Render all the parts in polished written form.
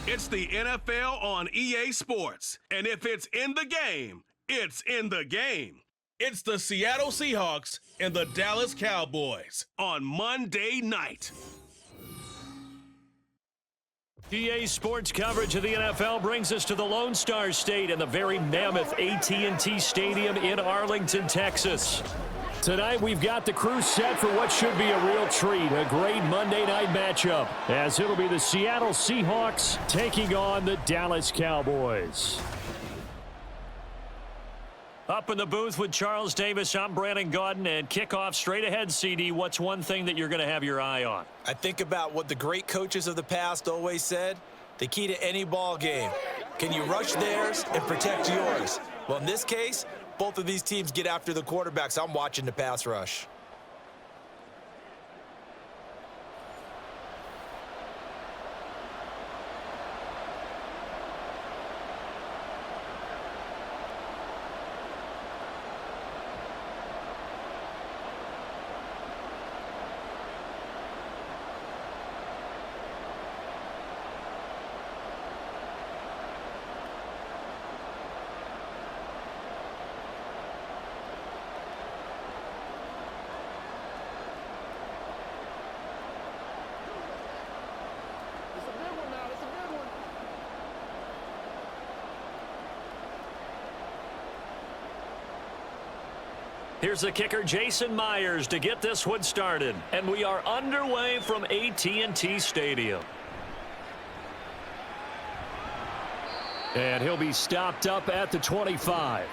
It's the NFL on EA Sports. And if it's in the game, it's in the game. It's the Seattle Seahawks and the Dallas Cowboys on Monday night. EA Sports coverage of the NFL brings us to the Lone Star State and the very mammoth AT&T Stadium in Arlington, Texas. Tonight, we've got the crew set for what should be a real treat, a great Monday night matchup, as it'll be the Seattle Seahawks taking on the Dallas Cowboys. Up in the booth with Charles Davis, I'm Brandon Gaudin, and kickoff straight ahead, CD. What's one thing that you're going to have your eye on? I think about what the great coaches of the past always said. The key to any ball game. Can you rush theirs and protect yours? Well, in this case, both of these teams get after the quarterbacks. I'm watching the pass rush. Here's the kicker, Jason Myers, to get this one started. And we are underway from AT&T Stadium. And he'll be stopped up at the 25.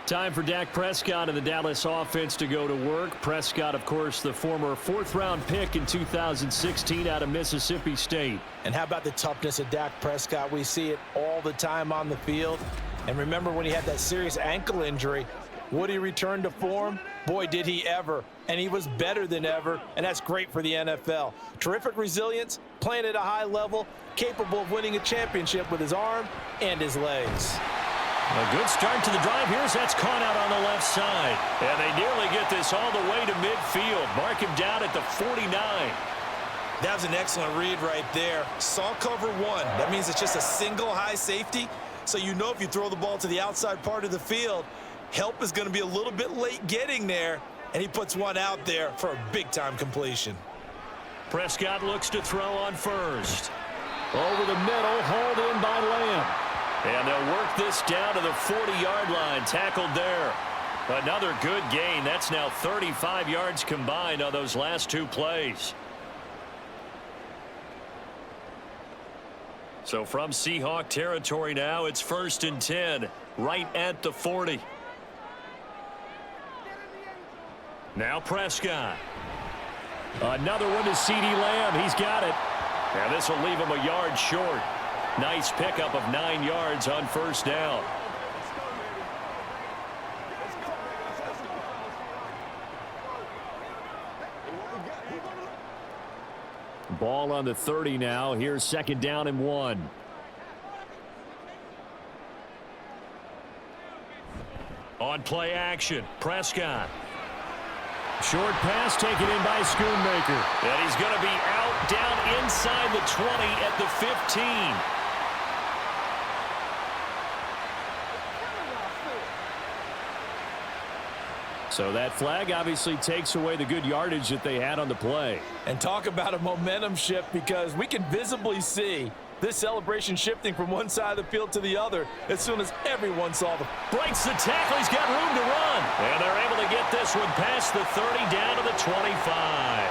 Time for Dak Prescott and the Dallas offense to go to work. Prescott, of course, the former fourth-round pick in 2016 out of Mississippi State. And how about the toughness of Dak Prescott? We see it all the time on the field. And remember when he had that serious ankle injury, would he return to form? Boy, did he ever. And he was better than ever, and that's great for the NFL. Terrific resilience, playing at a high level, capable of winning a championship with his arm and his legs. A good start to the drive. That's caught out on the left side. And they nearly get this all the way to midfield. Mark him down at the 49. That was an excellent read right there. Saw cover one. That means it's just a single high safety. So you know if you throw the ball to the outside part of the field, help is going to be a little bit late getting there, and he puts one out there for a big-time completion. Prescott looks to throw on first. Over the middle, hauled in by Lamb. And they'll work this down to the 40-yard line, tackled there. Another good gain. That's now 35 yards combined on those last two plays. So from Seahawk territory now, it's 1st and 10, right at the 40. Now Prescott. Another one to CeeDee Lamb. He's got it. And this will leave him a yard short. Nice pickup of 9 yards on first down. Ball on the 30 now. Here's 2nd down and 1. On play action, Prescott. Short pass taken in by Schoonmaker. And he's going to be out down inside the 20 at the 15. So that flag obviously takes away the good yardage that they had on the play. And talk about a momentum shift, because we can visibly see this celebration shifting from one side of the field to the other as soon as everyone saw the... Breaks the tackle. He's got room to run. And they're able to get this one past the 30 down to the 25.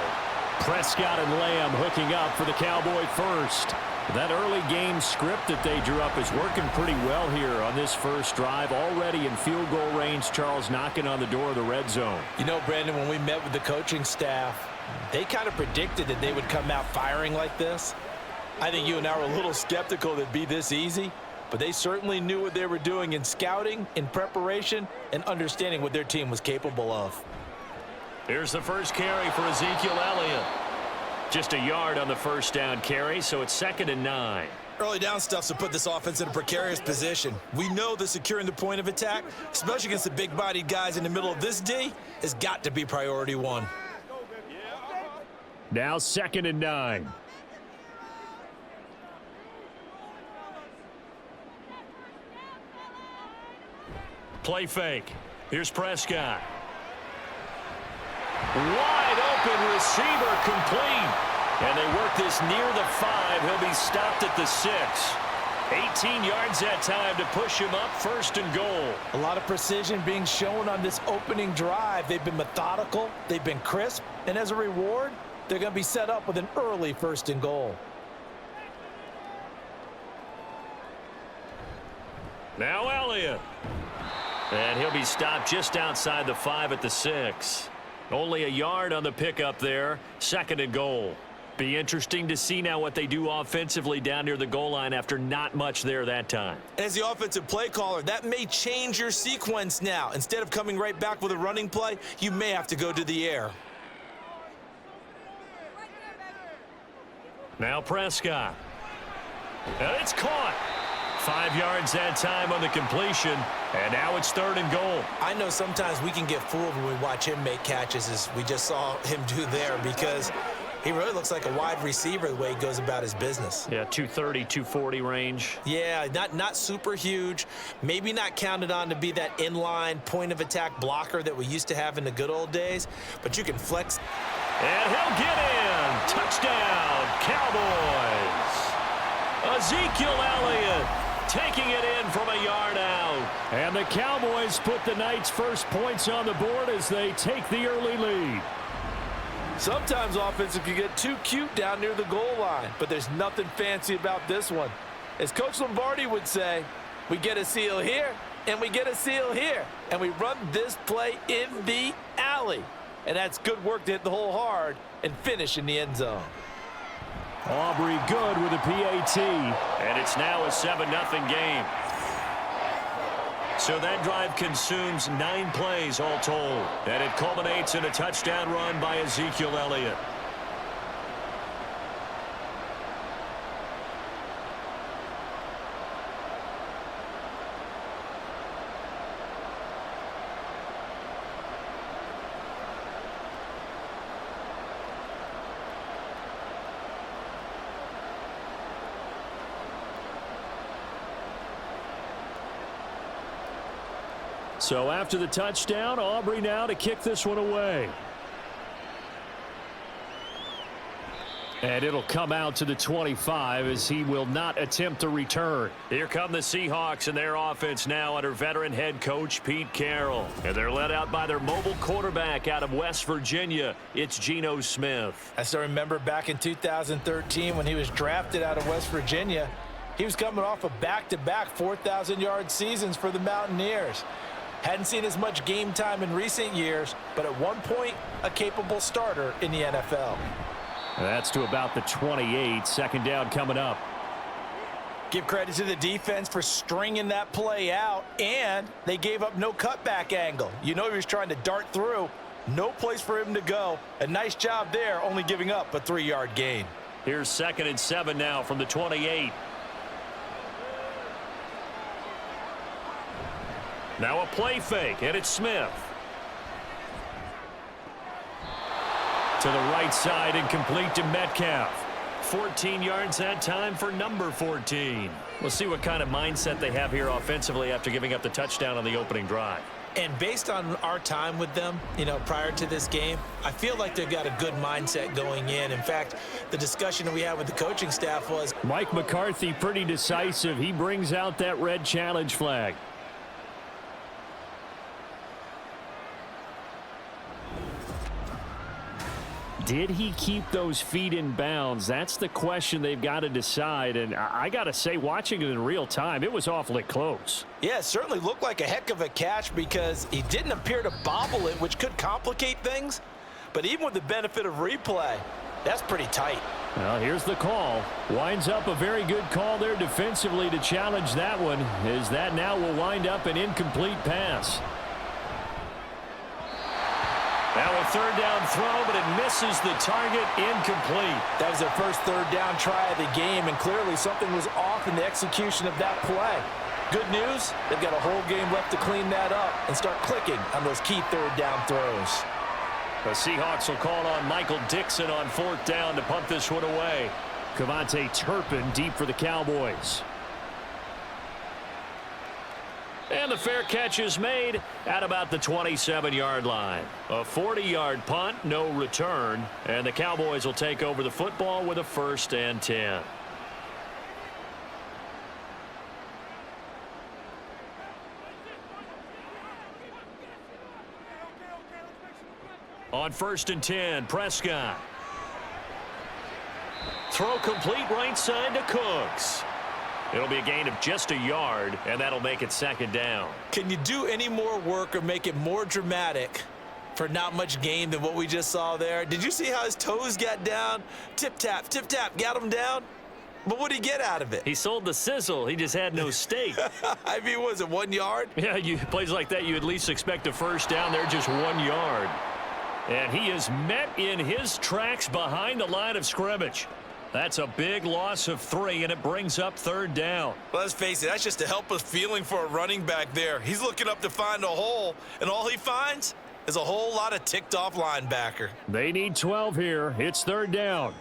Prescott and Lamb hooking up for the Cowboy first. That early game script that they drew up is working pretty well here on this first drive. Already in field goal range, Charles knocking on the door of the red zone. You know, Brandon, when we met with the coaching staff, they kind of predicted that they would come out firing like this. I think you and I were a little skeptical that it'd be this easy, but they certainly knew what they were doing in scouting, in preparation, and understanding what their team was capable of. Here's the first carry for Ezekiel Elliott. Just a yard on the first down carry, so it's 2nd and 9. Early down stuff's to put this offense in a precarious position. We know that securing the point of attack, especially against the big-bodied guys in the middle of this D, has got to be priority one. Now 2nd and 9. play fake. Here's Prescott. Wide open receiver complete. And they work this near the 5. He'll be stopped at the 6. 18 yards that time to push him up, 1st and goal. A lot of precision being shown on this opening drive. They've been methodical, they've been crisp, and as a reward, they're going to be set up with an early 1st and goal. Now Elliott. And he'll be stopped just outside the 5 at the 6. Only a yard on the pickup there, 2nd and goal. Be interesting to see now what they do offensively down near the goal line after not much there that time. As the offensive play caller, that may change your sequence now. Instead of coming right back with a running play, you may have to go to the air. Now Prescott. And it's caught. 5 yards that time on the completion, and now it's 3rd and goal. I know sometimes we can get fooled when we watch him make catches, as we just saw him do there, because he really looks like a wide receiver the way he goes about his business. Yeah, 230, 240 range. Yeah, not super huge. Maybe not counted on to be that inline point-of-attack blocker that we used to have in the good old days, but you can flex. And he'll get in. Touchdown, Cowboys. Ezekiel Elliott taking it in from a yard out. And the Cowboys put the night's first points on the board as they take the early lead. Sometimes offensive can get too cute down near the goal line, but there's nothing fancy about this one. As Coach Lombardi would say, we get a seal here, and we get a seal here, and we run this play in the alley. And that's good work to hit the hole hard and finish in the end zone. Aubrey good with a PAT. And it's now a 7-0 game. So that drive consumes 9 plays all told. And it culminates in a touchdown run by Ezekiel Elliott. So after the touchdown, Aubrey now to kick this one away. And it'll come out to the 25 as he will not attempt to return. Here come the Seahawks and their offense now under veteran head coach Pete Carroll. And they're led out by their mobile quarterback out of West Virginia. It's Geno Smith. I still remember back in 2013 when he was drafted out of West Virginia. He was coming off of back-to-back 4,000-yard seasons for the Mountaineers. Hadn't seen as much game time in recent years, but at one point, a capable starter in the NFL. That's to about the 28. 2nd down coming up. Give credit to the defense for stringing that play out, and they gave up no cutback angle. You know he was trying to dart through. No place for him to go. A nice job there, only giving up a 3-yard gain. Here's 2nd and 7 now from the 28. Now a play fake, and it's Smith. To the right side and complete to Metcalf. 14 yards that time for number 14. We'll see what kind of mindset they have here offensively after giving up the touchdown on the opening drive. And based on our time with them, prior to this game, I feel like they've got a good mindset going in. In fact, the discussion that we had with the coaching staff was Mike McCarthy pretty decisive. He brings out that red challenge flag. Did he keep those feet in bounds? That's the question they've got to decide. And I got to say, watching it in real time, it was awfully close. Yeah, it certainly looked like a heck of a catch because he didn't appear to bobble it, which could complicate things. But even with the benefit of replay, that's pretty tight. Well, here's the call. Winds up a very good call there defensively to challenge that one, as that now will wind up an incomplete pass. Now a 3rd down throw, but it misses the target, incomplete. That was their first 3rd down try of the game, and clearly something was off in the execution of that play. Good news, they've got a whole game left to clean that up and start clicking on those key 3rd down throws. The Seahawks will call on Michael Dixon on 4th down to punt this one away. Kevontae Turpin deep for the Cowboys. And the fair catch is made at about the 27-yard line. A 40-yard punt, no return, and the Cowboys will take over the football with a 1st and 10. On 1st and 10, Prescott. Throw complete right side to Cooks. It'll be a gain of just a yard, and that'll make it 2nd down. Can you do any more work or make it more dramatic for not much gain than what we just saw there? Did you see how his toes got down? Tip-tap, got him down. But what did he get out of it? He sold the sizzle. He just had no steak. I mean, was it 1 yard? Yeah, plays like that, you at least expect a 1st down. They're just 1 yard. And he is met in his tracks behind the line of scrimmage. That's a big loss of 3, and it brings up 3rd down. Well, let's face it, that's just a helpless feeling for a running back there. He's looking up to find a hole, and all he finds is a whole lot of ticked-off linebacker. They need 12 here. It's 3rd down.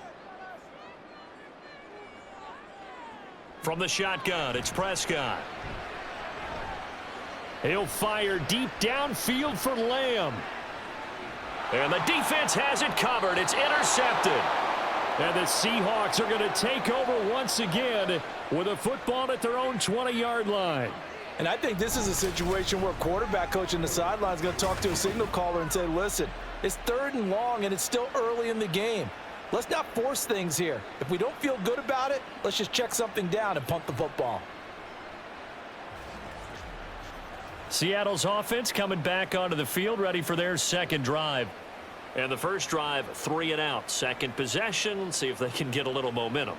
From the shotgun, it's Prescott. He'll fire deep downfield for Lamb. And the defense has it covered. It's intercepted. And the Seahawks are going to take over once again with a football at their own 20-yard line. And I think this is a situation where quarterback coach in the sideline is going to talk to a signal caller and say, listen, it's 3rd and long, and it's still early in the game. Let's not force things here. If we don't feel good about it, let's just check something down and punt the football. Seattle's offense coming back onto the field, ready for their 2nd drive. And the first drive, 3 and out. 2nd possession, see if they can get a little momentum.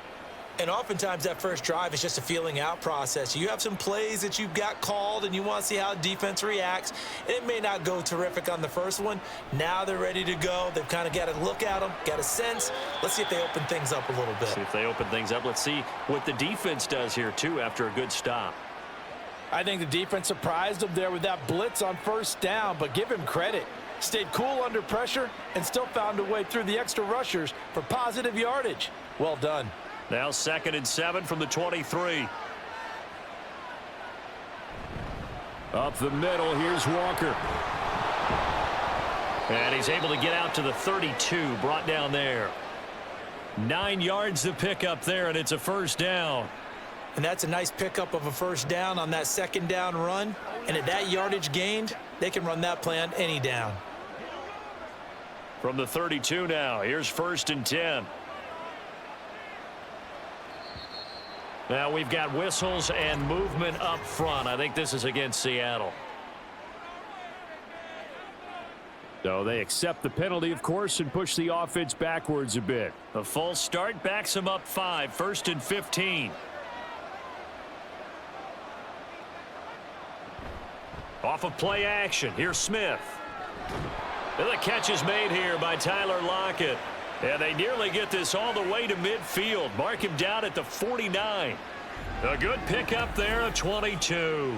And oftentimes that first drive is just a feeling out process. You have some plays that you've got called and you want to see how defense reacts. And it may not go terrific on the first one. Now they're ready to go. They've kind of got to look at them, got a sense. Let's see if they open things up a little bit. See if they open things up. Let's see what the defense does here, too, after a good stop. I think the defense surprised him there with that blitz on 1st down, but give him credit. Stayed cool under pressure and still found a way through the extra rushers for positive yardage. Well done. Now 2nd and 7 from the 23. Up the middle, here's Walker. And he's able to get out to the 32, brought down there. 9 yards to pick up there, and it's a 1st down. And that's a nice pickup of a 1st down on that 2nd down run. And at that yardage gained, they can run that play on any down. From the 32 now, here's 1st and 10. Now we've got whistles and movement up front. I think this is against Seattle. So they accept the penalty, of course, and push the offense backwards a bit. A false start backs them up 5, 1st and 15. Off of play action, here's Smith. And the catch is made here by Tyler Lockett. And they nearly get this all the way to midfield. Mark him down at the 49. A good pickup there of 22.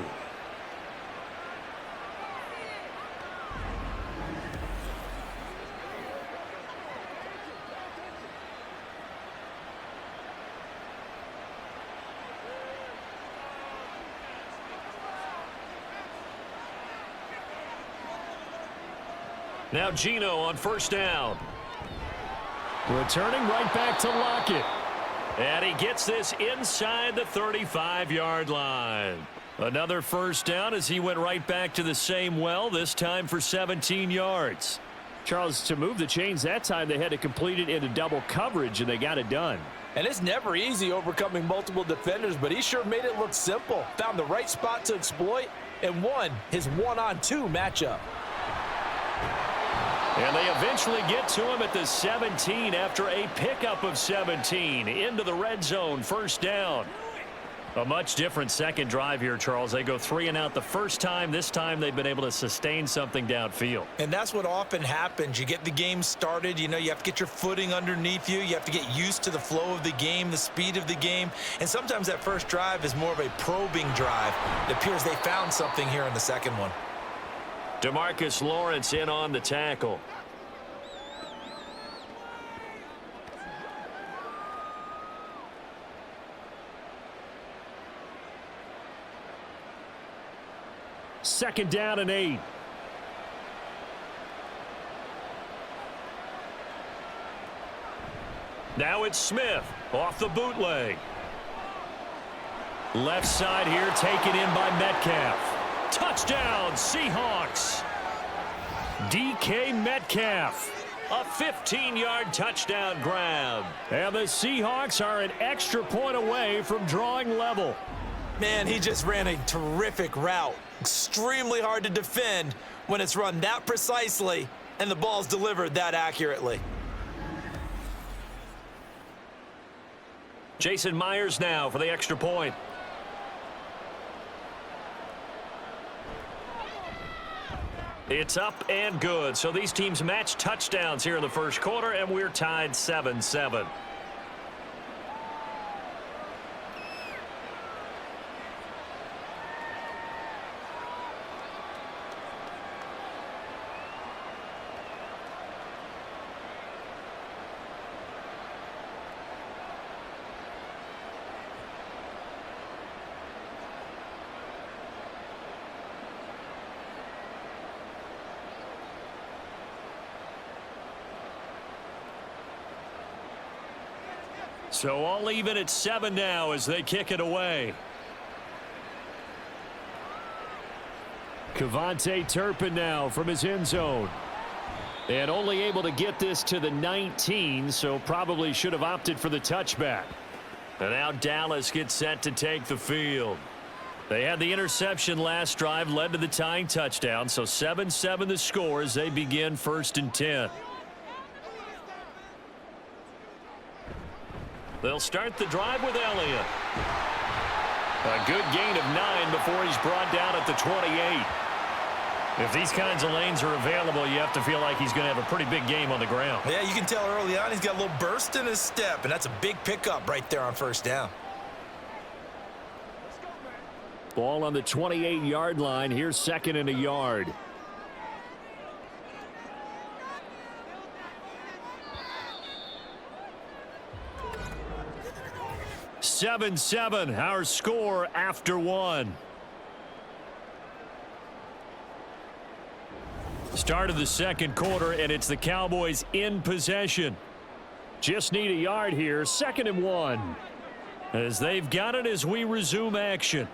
Now Geno on 1st down. Returning right back to Lockett. And he gets this inside the 35-yard line. Another 1st down as he went right back to the same well, this time for 17 yards. Charles, to move the chains that time, they had to complete it into double coverage, and they got it done. And it's never easy overcoming multiple defenders, but he sure made it look simple. Found the right spot to exploit and won his 1-on-2 matchup. And they eventually get to him at the 17 after a pickup of 17 into the red zone, 1st down. A much different 2nd drive here, Charles. They go 3 and out the first time. This time they've been able to sustain something downfield. And that's what often happens. You get the game started. You know, you have to get your footing underneath you. You have to get used to the flow of the game, the speed of the game. And sometimes that first drive is more of a probing drive. It appears they found something here in the second one. DeMarcus Lawrence in on the tackle. 2nd down and 8. Now it's Smith off the bootleg. Left side here taken in by Metcalf. Touchdown, Seahawks. DK Metcalf. A 15-yard touchdown grab. And the Seahawks are an extra point away from drawing level. Man, he just ran a terrific route. Extremely hard to defend when it's run that precisely and the ball's delivered that accurately. Jason Myers now for the extra point. It's up and good. So these teams match touchdowns here in the first quarter, and we're tied 7-7. So all even at 7 now as they kick it away. Kevontae Turpin now from his end zone. And only able to get this to the 19, so probably should have opted for the touchback. And now Dallas gets set to take the field. They had the interception last drive, led to the tying touchdown, so 7-7 the score as they begin 1st and 10. They'll start the drive with Elliott. A good gain of 9 before he's brought down at the 28. If these kinds of lanes are available, you have to feel like he's going to have a pretty big game on the ground. Yeah, you can tell early on he's got a little burst in his step, and that's a big pickup right there on 1st down. Ball on the 28-yard line. Here's 2nd and a yard. (7-7) our score after 1. Start of the second quarter, and it's the Cowboys in possession. Just need a yard here. 2nd and 1. As they've got it as we resume action.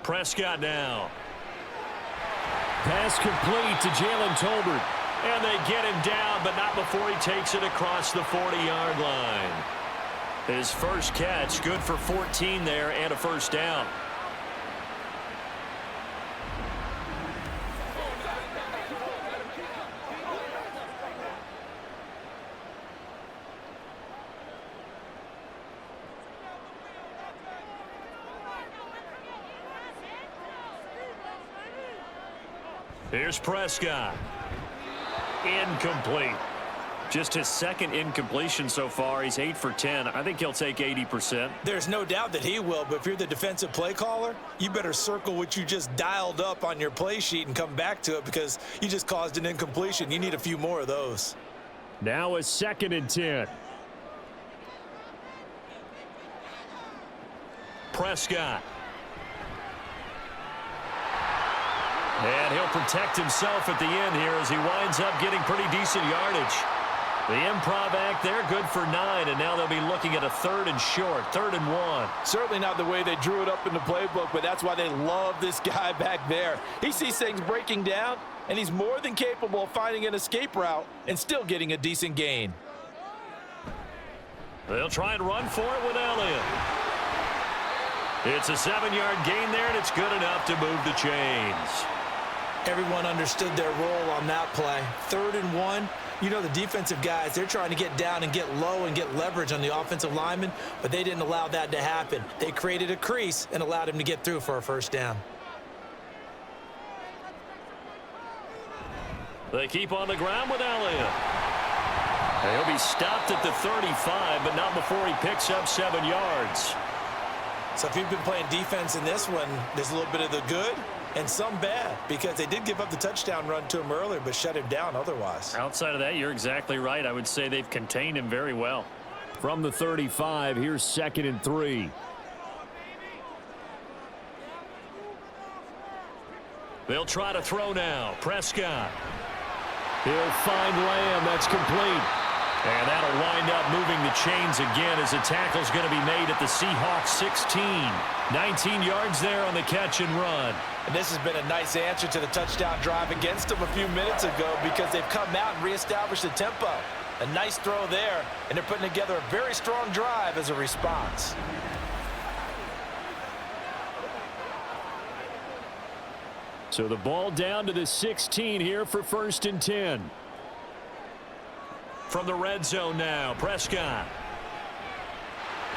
Prescott now. Pass complete to Jalen Tolbert. And they get him down, but not before he takes it across the 40-yard line. His first catch, good for 14 there and a 1st down. Here's Prescott. Incomplete. Just his 2nd incompletion so far. He's 8 for 10. I think he'll take 80%. There's no doubt that he will, but if you're the defensive play caller, you better circle what you just dialed up on your play sheet and come back to it because you just caused an incompletion. You need a few more of those. Now a 2nd and 10. Prescott. And he'll protect himself at the end here as he winds up getting pretty decent yardage. The improv act there, good for 9, and now they'll be looking at a 3rd and short, 3rd and 1. Certainly not the way they drew it up in the playbook, but that's why they love this guy back there. He sees things breaking down, and he's more than capable of finding an escape route and still getting a decent gain. They'll try and run for it with Elliott. It's a 7-yard gain there, and it's good enough to move the chains. Everyone understood their role on that play. 3rd and 1. You know the defensive guys, they're trying to get down and get low and get leverage on the offensive lineman, but they didn't allow that to happen. They created a crease and allowed him to get through for a 1st down. They keep on the ground with Elliott. He'll be stopped at the 35, but not before he picks up 7 yards. So if you've been playing defense in this one, there's a little bit of the good and some bad because they did give up the touchdown run to him earlier but shut him down otherwise. Outside of that, you're exactly right. I would say they've contained him very well. From the 35, here's 2nd and 3. They'll try to throw now. Prescott. He'll find Lamb. That's complete. And that'll wind up moving the chains again as the tackle's going to be made at the Seahawks 16. 19 yards there on the catch and run. And this has been a nice answer to the touchdown drive against them a few minutes ago because they've come out and reestablished the tempo. A nice throw there, and they're putting together a very strong drive as a response. So the ball down to the 16 here for 1st and 10. From the red zone now, Prescott.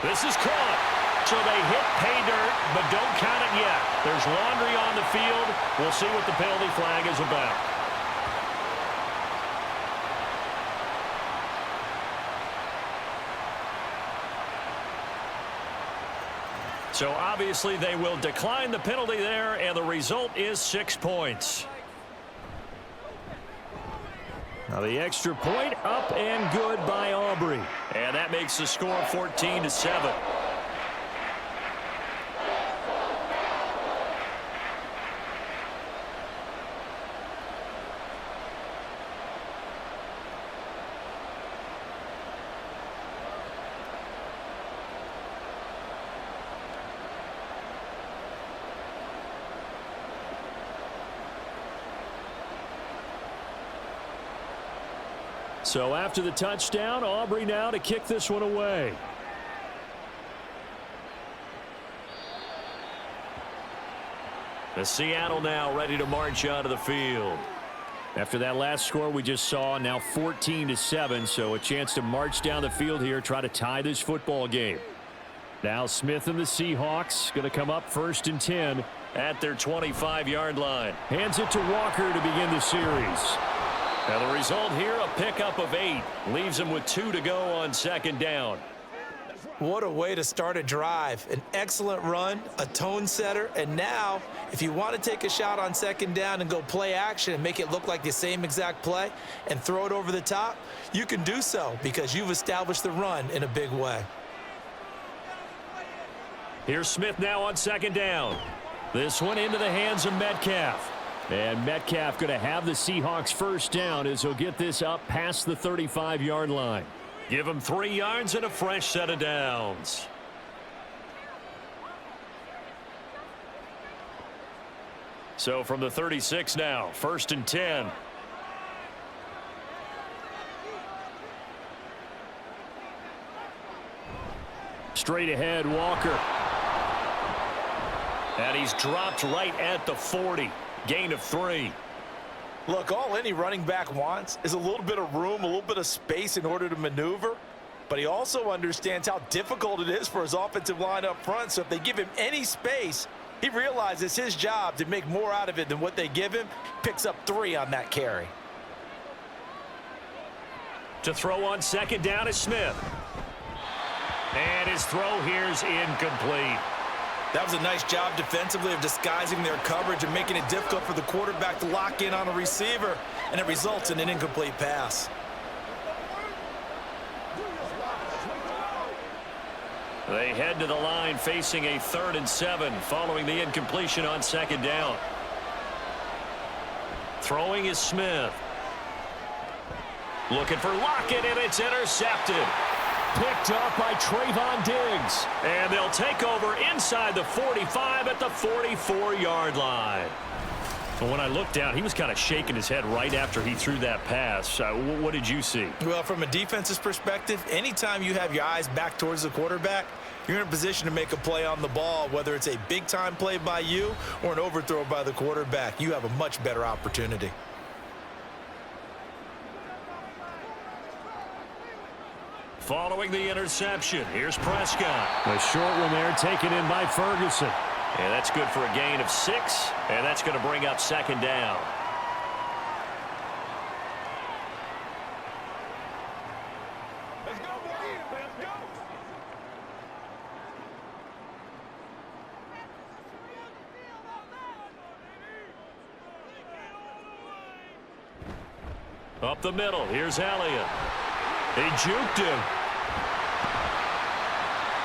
This is caught. So they hit pay dirt, but don't count it yet. There's laundry on the field. We'll see what the penalty flag is about. So obviously they will decline the penalty there, and the result is 6 points. Now the extra point up and good by Aubrey. And that makes the score 14-7. So after the touchdown, Aubrey now to kick this one away. The Seattle now ready to march onto the field. After that last score we just saw, now 14-7, so a chance to march down the field here, try to tie this football game. Now Smith and the Seahawks going to come up 1st and 10 at their 25-yard line. Hands it to Walker to begin the series. Now the result here, a pickup of 8. Leaves him with 2 to go on 2nd down. What a way to start a drive. An excellent run, a tone setter, and now if you want to take a shot on 2nd down and go play action and make it look like the same exact play and throw it over the top, you can do so because you've established the run in a big way. Here's Smith now on 2nd down. This one into the hands of Metcalf. And Metcalf going to have the Seahawks 1st down as he'll get this up past the 35-yard line. Give him 3 yards and a fresh set of downs. So from the 36 now, 1st and 10. Straight ahead, Walker. And he's dropped right at the 40. Gain of 3. Look, all any running back wants is a little bit of room, a little bit of space in order to maneuver. But he also understands how difficult it is for his offensive line up front. So if they give him any space, he realizes his job to make more out of it than what they give him. Picks up 3 on that carry. To throw on 2nd down is Smith. And his throw here's incomplete. That was a nice job defensively of disguising their coverage and making it difficult for the quarterback to lock in on a receiver, and it results in an incomplete pass. They head to the line facing a 3rd and 7 following the incompletion on 2nd down. Throwing is Smith. Looking for Lockett, and it's intercepted. Picked up by Trayvon Diggs. And they'll take over inside the 45 at the 44-yard line. Well, when I looked down, he was kind of shaking his head right after he threw that pass. What did you see? Well, from a defense's perspective, anytime you have your eyes back towards the quarterback, you're in a position to make a play on the ball, whether it's a big-time play by you or an overthrow by the quarterback. You have a much better opportunity. Following the interception, here's Prescott. A short one there taken in by Ferguson. And that's good for a gain of 6, and that's going to bring up 2nd down. Let's go, boys. Let's go. Up the middle, here's Elliott. He juked him.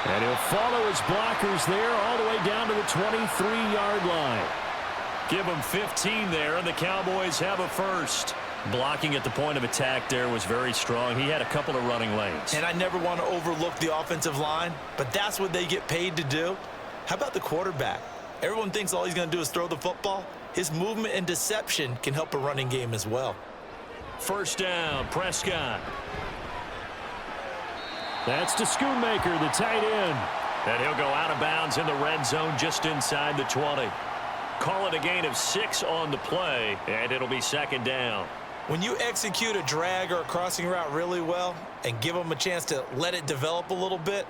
And he'll follow his blockers there all the way down to the 23-yard line. Give them 15 there, and the Cowboys have a first. Blocking at the point of attack there was very strong. He had a couple of running lanes. And I never want to overlook the offensive line, but that's what they get paid to do. How about the quarterback? Everyone thinks all he's going to do is throw the football. His movement and deception can help a running game as well. First down, Prescott. That's to Schoonmaker, the tight end. And he'll go out of bounds in the red zone just inside the 20. Call it a gain of 6 on the play, and it'll be second down. When you execute a drag or a crossing route really well and give them a chance to let it develop a little bit,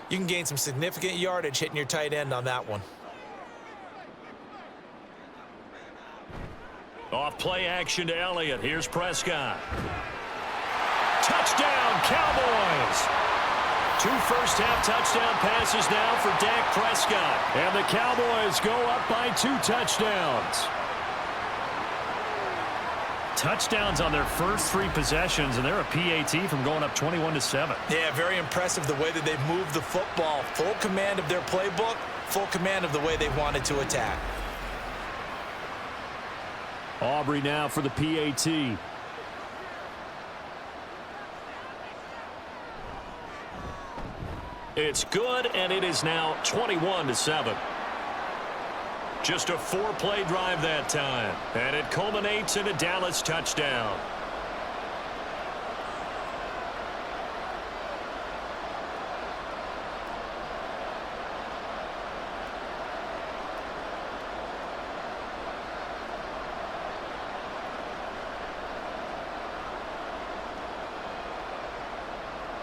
you can gain some significant yardage hitting your tight end on that one. Off play action to Elliott. Here's Prescott. Touchdown, Cowboys! 2 first-half touchdown passes now for Dak Prescott. And the Cowboys go up by 2 touchdowns. Touchdowns on their first 3 possessions, and they're a PAT from going up 21-7. Yeah, very impressive the way that they've moved the football. Full command of their playbook, full command of the way they wanted to attack. Aubrey now for the PAT. It's good, and it is now 21-7. Just a 4-play drive that time, and it culminates in a Dallas touchdown.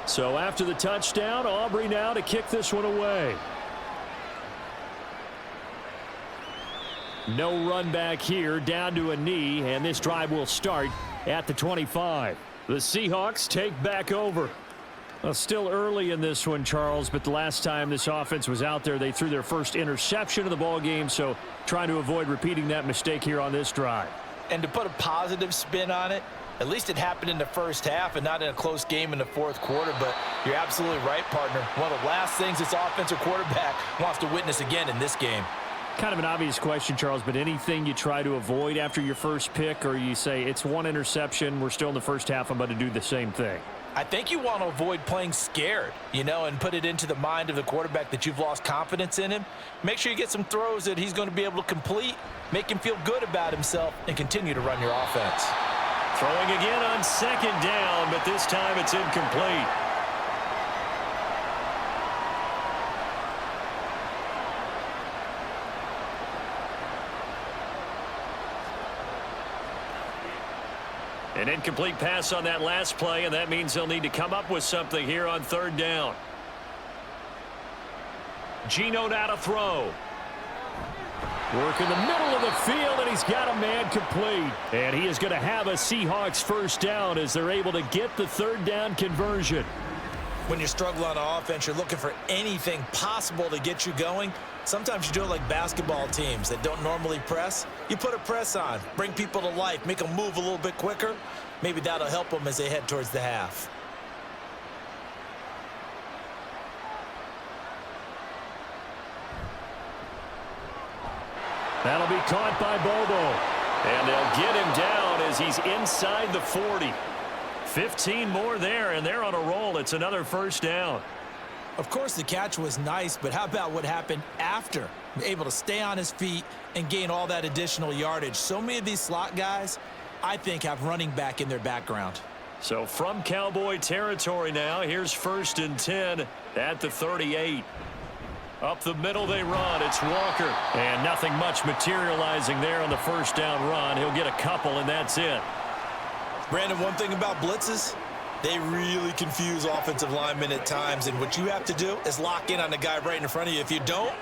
So after the touchdown, Aubrey now to kick this one away. No run back here, down to a knee, and this drive will start at the 25. The Seahawks take back over. Well, still early in this one, Charles, but the last time this offense was out there, they threw their first interception of the ball game, so trying to avoid repeating that mistake here on this drive. And to put a positive spin on it, at least it happened in the first half and not in a close game in the fourth quarter, but you're absolutely right, partner. One of the last things this offensive quarterback wants to witness again in this game. Kind of an obvious question, Charles, but anything you try to avoid after your first pick, or you say it's 1 interception, we're still in the first half, I'm about to do the same thing? I think you want to avoid playing scared, and put it into the mind of the quarterback that you've lost confidence in him. Make sure you get some throws that he's going to be able to complete, make him feel good about himself, and continue to run your offense. Throwing again on second down, but this time it's incomplete. An incomplete pass on that last play, and that means they'll need to come up with something here on third down. Geno now to throw. Work in the middle of the field, and he's got a man complete. And he is going to have a Seahawks first down as they're able to get the third down conversion. When you struggle on offense, you're looking for anything possible to get you going. Sometimes you do it like basketball teams that don't normally press. You put a press on, bring people to life, make them move a little bit quicker. Maybe that'll help them as they head towards the half. That'll be caught by Bobo. And they'll get him down as he's inside the 40. 15 more there, and they're on a roll. It's another first down. Of course, the catch was nice, but how about what happened after? Able to stay on his feet and gain all that additional yardage. So many of these slot guys, I think, have running back in their background. So from Cowboy territory now, here's 1st and 10 at the 38. Up the middle they run. It's Walker. And nothing much materializing there on the first down run. He'll get a couple, and that's it. Brandon, one thing about blitzes, they really confuse offensive linemen at times, and what you have to do is lock in on the guy right in front of you. If you don't,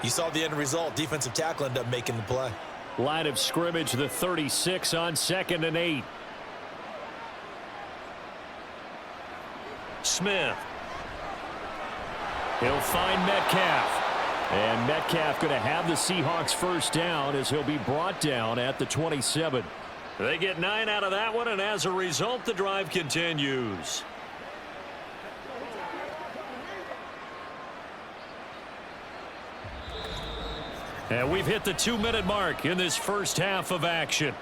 you saw the end result. Defensive tackle ended up making the play. Line of scrimmage, the 36 on 2nd and 8. Smith. He'll find Metcalf. And Metcalf going to have the Seahawks first down as he'll be brought down at the 27. They get 9 out of that one, and as a result, the drive continues. And we've hit the 2-minute mark in this first half of action.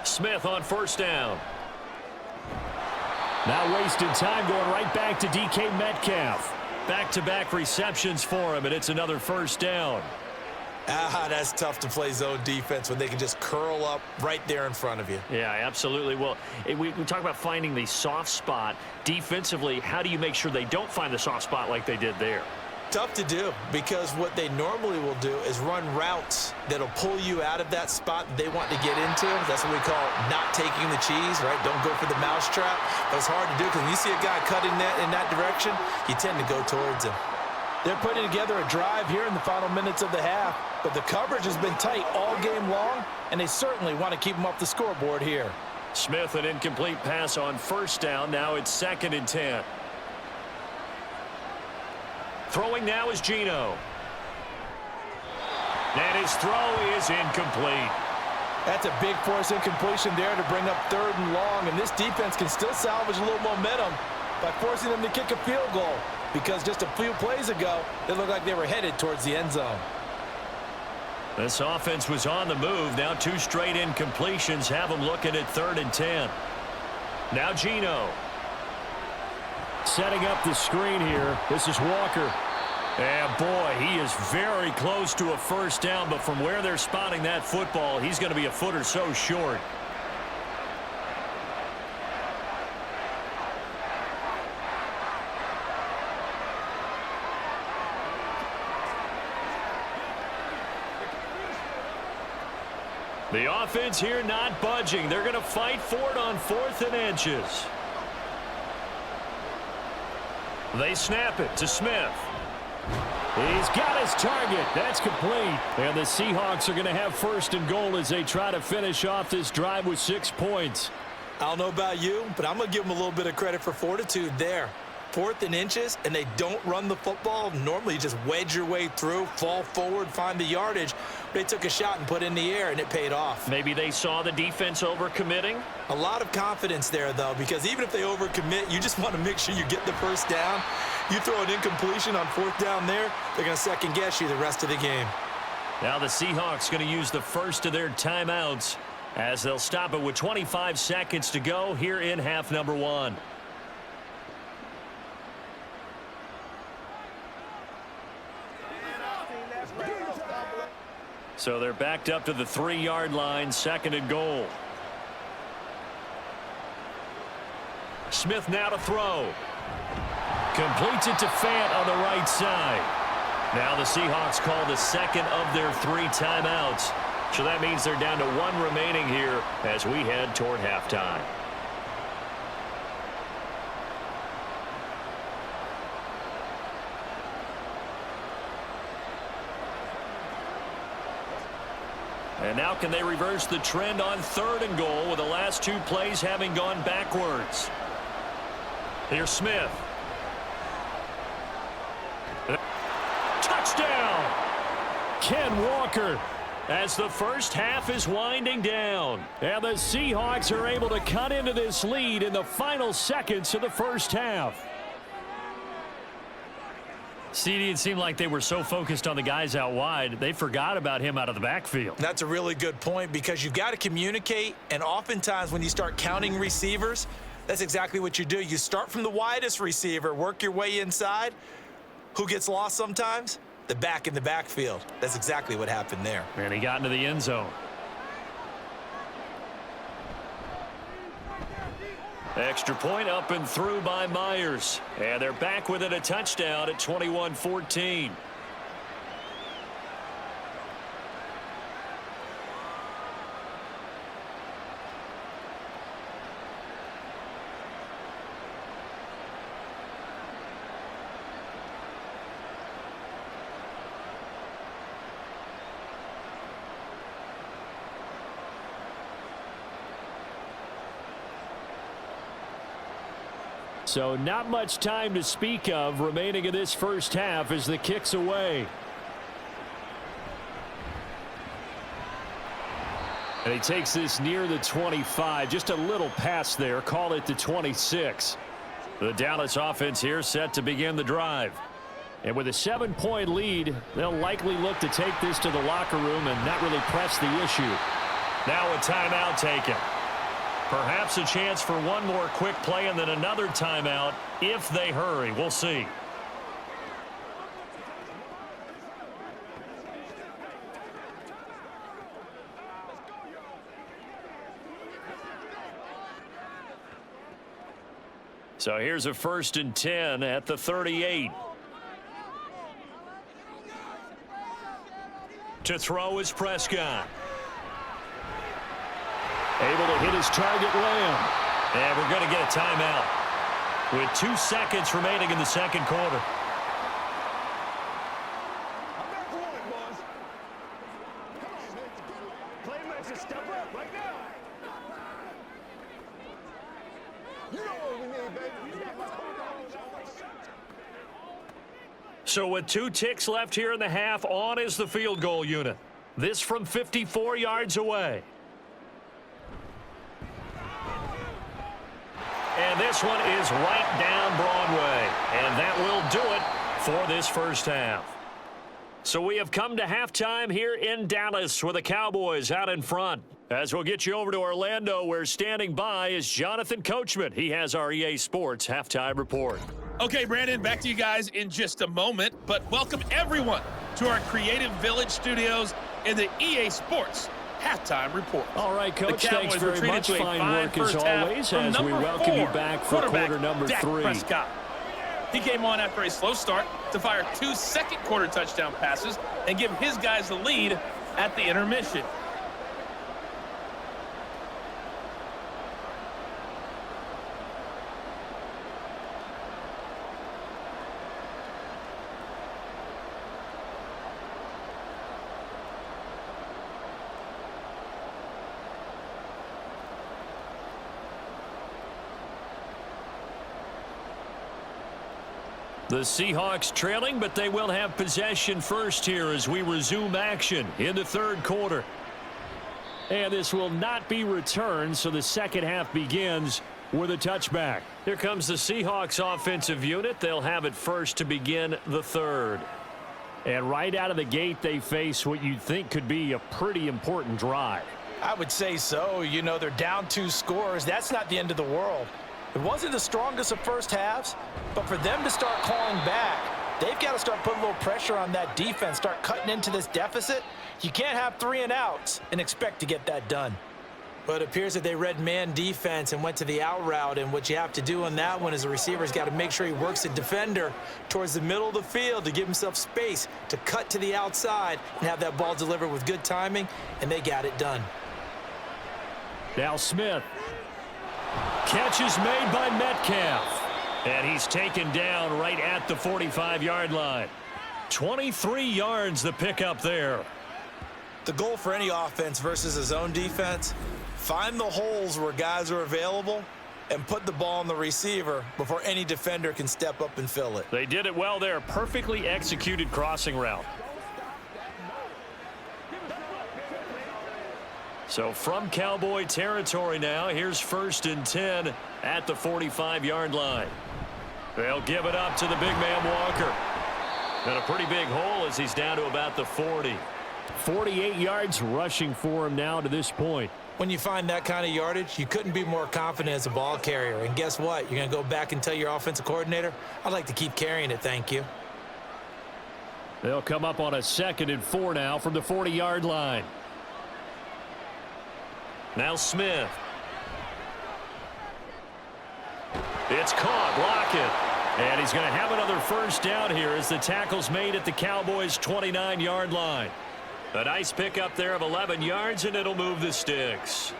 Smith on first down. Now wasting time going right back to DK Metcalf. Back-to-back receptions for him, and it's another first down. That's tough to play zone defense when they can just curl up right there in front of you. Yeah, absolutely. Well, we talk about finding the soft spot. Defensively, how do you make sure they don't find the soft spot like they did there? Tough to do, because what they normally will do is run routes that'll pull you out of that spot that they want to get into. That's what we call not taking the cheese, right? Don't go for the mousetrap. But it's hard to do because when you see a guy cutting in that direction, you tend to go towards him. They're putting together a drive here in the final minutes of the half, but the coverage has been tight all game long, and they certainly want to keep them up the scoreboard here. Smith, an incomplete pass on first down. Now it's 2nd and 10. Throwing now is Geno. And his throw is incomplete. That's a big force incompletion there to bring up 3rd and long, and this defense can still salvage a little momentum by forcing them to kick a field goal, because just a few plays ago, they looked like they were headed towards the end zone. This offense was on the move. Now 2 straight incompletions have them looking at 3rd and 10. Now Geno. Setting up the screen here. This is Walker. And boy, he is very close to a first down, but from where they're spotting that football, he's going to be a foot or so short. The offense here not budging. They're going to fight for it on 4th and inches. They snap it to Smith. He's got his target. That's complete. And the Seahawks are going to have 1st and goal as they try to finish off this drive with 6 points. I don't know about you, but I'm going to give them a little bit of credit for fortitude there. 4th and inches, and they don't run the football. Normally, you just wedge your way through, fall forward, find the yardage. They took a shot and put it in the air, and it paid off. Maybe they saw the defense overcommitting. A lot of confidence there, though, because even if they overcommit, you just want to make sure you get the first down. You throw an incompletion on 4th down there, they're going to second-guess you the rest of the game. Now the Seahawks going to use the first of their timeouts as they'll stop it with 25 seconds to go here in half number 1. So they're backed up to the 3-yard line, 2nd and goal. Smith now to throw. Completes it to Fant on the right side. Now the Seahawks call the 2nd of their 3 timeouts. So that means they're down to 1 remaining here as we head toward halftime. And now can they reverse the trend on 3rd and goal with the last 2 plays having gone backwards? Here's Smith. Touchdown! Ken Walker as the first half is winding down. And the Seahawks are able to cut into this lead in the final seconds of the first half. CD, it seemed like they were so focused on the guys out wide, they forgot about him out of the backfield. That's a really good point, because you've got to communicate, and oftentimes when you start counting receivers, that's exactly what you do. You start from the widest receiver, work your way inside. Who gets lost sometimes? The back in the backfield. That's exactly what happened there. And he got into the end zone. Extra point up and through by Myers. And they're back within a touchdown at 21-14. So not much time to speak of remaining in this first half as the kick's away. And he takes this near the 25. Just a little pass there. Call it the 26. The Dallas offense here set to begin the drive. And with a 7-point lead, they'll likely look to take this to the locker room and not really press the issue. Now a timeout taken. Perhaps a chance for one more quick play and then another timeout if they hurry. We'll see. So here's a 1st and 10 at the 38. To throw is Prescott. Able to hit his target, Lamb. And we're going to get a timeout with 2 seconds remaining in the second quarter. So with 2 ticks left here in the half, on is the field goal unit. This from 54 yards away. And this one is right down Broadway. And that will do it for this first half. So we have come to halftime here in Dallas with the Cowboys out in front. As we'll get you over to Orlando, where standing by is Jonathan Coachman. He has our EA Sports halftime report. Okay, Brandon, back to you guys in just a moment, but welcome everyone to our Creative Village studios in the EA Sports halftime report. All right, Coach, thanks very much. Fine work as always as we welcome you back for quarter number 3. Prescott. He came on after a slow start to fire 2 second-quarter touchdown passes and give his guys the lead at the intermission. The Seahawks trailing, but they will have possession first here as we resume action in the third quarter. And this will not be returned, so the second half begins with a touchback. Here comes the Seahawks offensive unit. They'll have it first to begin the third. And right out of the gate, they face what you'd think could be a pretty important drive. I would say so. You know, they're down 2 scores. That's not the end of the world. It wasn't the strongest of first halves, but for them to start calling back, they've got to start putting a little pressure on that defense, start cutting into this deficit. You can't have 3 and outs and expect to get that done. But it appears that they read man defense and went to the out route, and what you have to do on that one is the receiver's got to make sure he works the defender towards the middle of the field to give himself space to cut to the outside and have that ball delivered with good timing, and they got it done. Now Smith. Catch is made by Metcalf. And he's taken down right at the 45-yard line. 23 yards the pickup there. The goal for any offense versus his own defense, find the holes where guys are available and put the ball on the receiver before any defender can step up and fill it. They did it well there. Perfectly executed crossing route. So from Cowboy territory now, here's 1st and 10 at the 45-yard line. They'll give it up to the big man Walker. And a pretty big hole as he's down to about the 40. 48 yards rushing for him now to this point. When you find that kind of yardage, you couldn't be more confident as a ball carrier. And guess what? You're going to go back and tell your offensive coordinator, I'd like to keep carrying it, thank you. They'll come up on a 2nd and 4 now from the 40-yard line. Now Smith. It's caught. Lockett. And he's going to have another first down here as the tackle's made at the Cowboys' 29-yard line. A nice pickup there of 11 yards, and it'll move the sticks.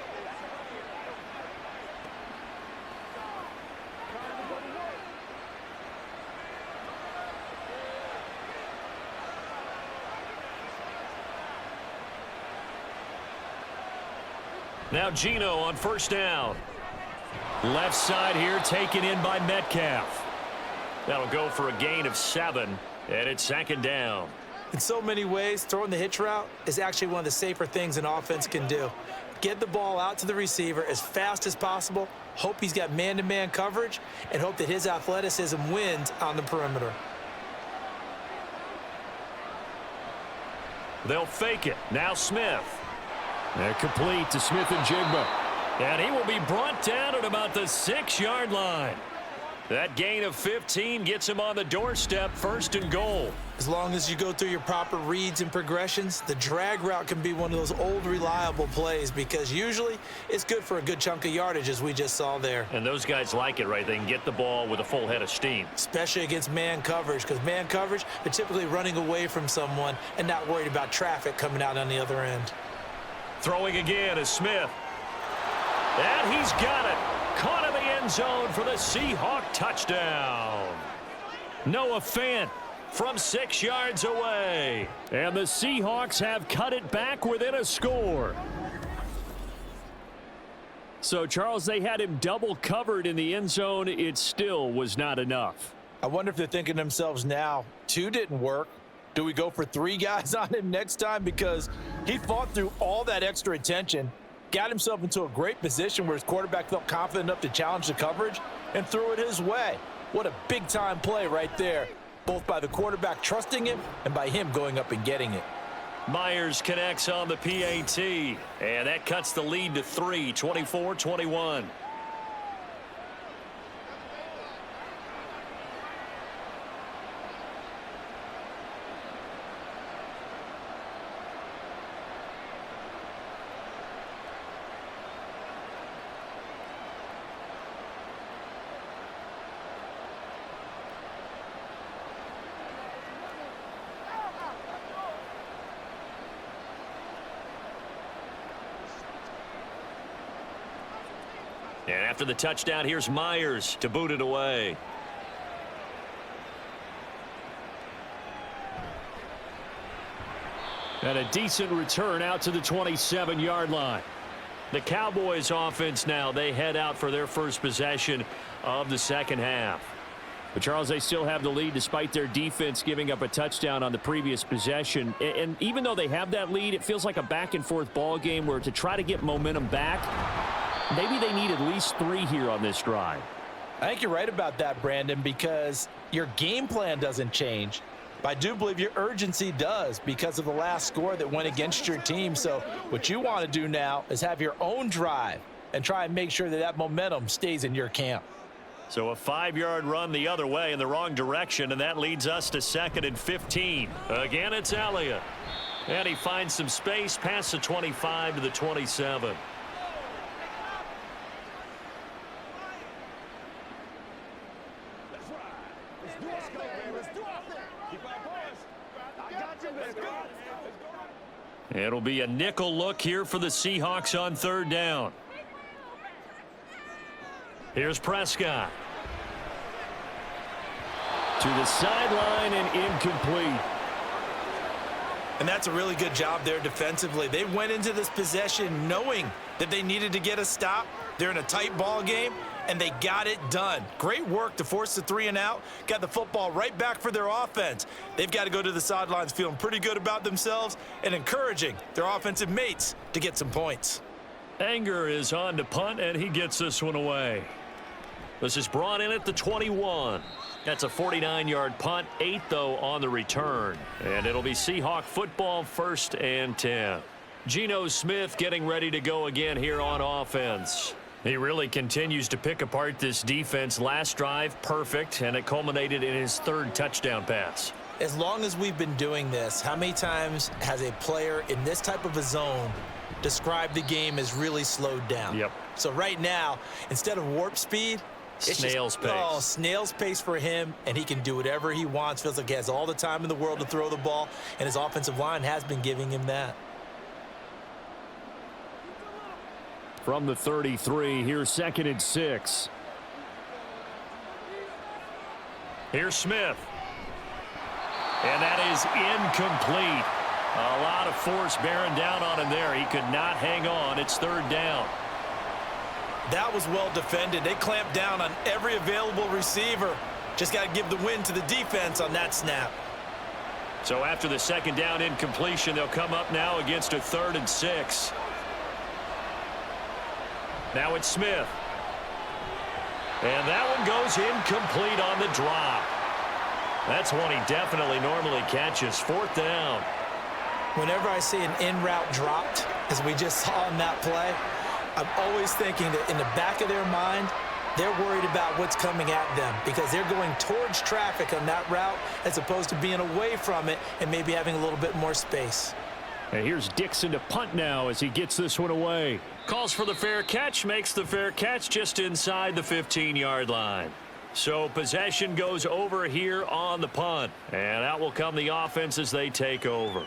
Now Geno on first down. Left side here taken in by Metcalf. That'll go for a gain of 7, and it's 2nd down. In so many ways, throwing the hitch route is actually one of the safer things an offense can do Get the ball out to the receiver as fast as possible. Hope he's got man-to-man coverage, and hope that his athleticism wins on the perimeter. They'll fake it. Now Smith. They're complete to Smith and Jigba. And he will be brought down at about the 6-yard line. That gain of 15 gets him on the doorstep, 1st and goal. As long as you go through your proper reads and progressions, the drag route can be one of those old reliable plays because usually it's good for a good chunk of yardage as we just saw there. And those guys like it, right? They can get the ball with a full head of steam. Especially against man coverage, because man coverage, they're typically running away from someone and not worried about traffic coming out on the other end. Throwing again is Smith. And he's got it. Caught in the end zone for the Seahawk touchdown. Noah Fant from 6 yards away. And the Seahawks have cut it back within a score. So, Charles, they had him double covered in the end zone. It still was not enough. I wonder if they're thinking to themselves now, 2 didn't work. Do we go for 3 guys on him next time? Because he fought through all that extra attention, got himself into a great position where his quarterback felt confident enough to challenge the coverage and threw it his way. What a big-time play right there, both by the quarterback trusting him and by him going up and getting it. Myers connects on the PAT, and that cuts the lead to 3, 24-21. And after the touchdown, here's Myers to boot it away. And a decent return out to the 27-yard line. The Cowboys offense now, they head out for their first possession of the second half. But, Charles, they still have the lead despite their defense giving up a touchdown on the previous possession. And even though they have that lead, it feels like a back-and-forth ball game where to try to get momentum back, maybe they need at least 3 here on this drive. I think you're right about that, Brandon, because your game plan doesn't change. But I do believe your urgency does because of the last score that went against your team. So what you want to do now is have your own drive and try and make sure that that momentum stays in your camp. So a 5-yard run the other way in the wrong direction, and that leads us to 2nd and 15. Again, it's Elliott. And he finds some space past the 25 to the 27. It'll be a nickel look here for the Seahawks on 3rd down. Here's Prescott. To the sideline and incomplete. And that's a really good job there defensively. They went into this possession knowing that they needed to get a stop. They're in a tight ball game, and they got it done. Great work to force the 3 and out. Got the football right back for their offense. They've got to go to the sidelines feeling pretty good about themselves and encouraging their offensive mates to get some points. Anger is on to punt, and he gets this one away. This is brought in at the 21. That's a 49-yard punt, 8 though on the return. And it'll be Seahawk football, 1st and 10. Geno Smith getting ready to go again here on offense. He really continues to pick apart this defense. Last drive, perfect, and it culminated in his 3rd touchdown pass. As long as we've been doing this, how many times has a player in this type of a zone described the game as really slowed down? Yep. So right now, instead of warp speed, it's snail's pace. Oh, snail's pace for him, and he can do whatever he wants. Feels like he has all the time in the world to throw the ball, and his offensive line has been giving him that. From the 33, here's 2nd and 6. Here's Smith. And that is incomplete. A lot of force bearing down on him there. He could not hang on. It's 3rd down. That was well defended. They clamped down on every available receiver. Just got to give the win to the defense on that snap. So after the 2nd down incompletion, they'll come up now against a 3rd and 6. Now it's Smith. And that one goes incomplete on the drop. That's one he definitely normally catches. 4th down. Whenever I see an in-route dropped, as we just saw in that play, I'm always thinking that in the back of their mind, they're worried about what's coming at them because they're going towards traffic on that route as opposed to being away from it and maybe having a little bit more space. And here's Dixon to punt now as he gets this one away. Calls for the fair catch, makes the fair catch just inside the 15-yard line. So possession goes over here on the punt. And out will come the offense as they take over.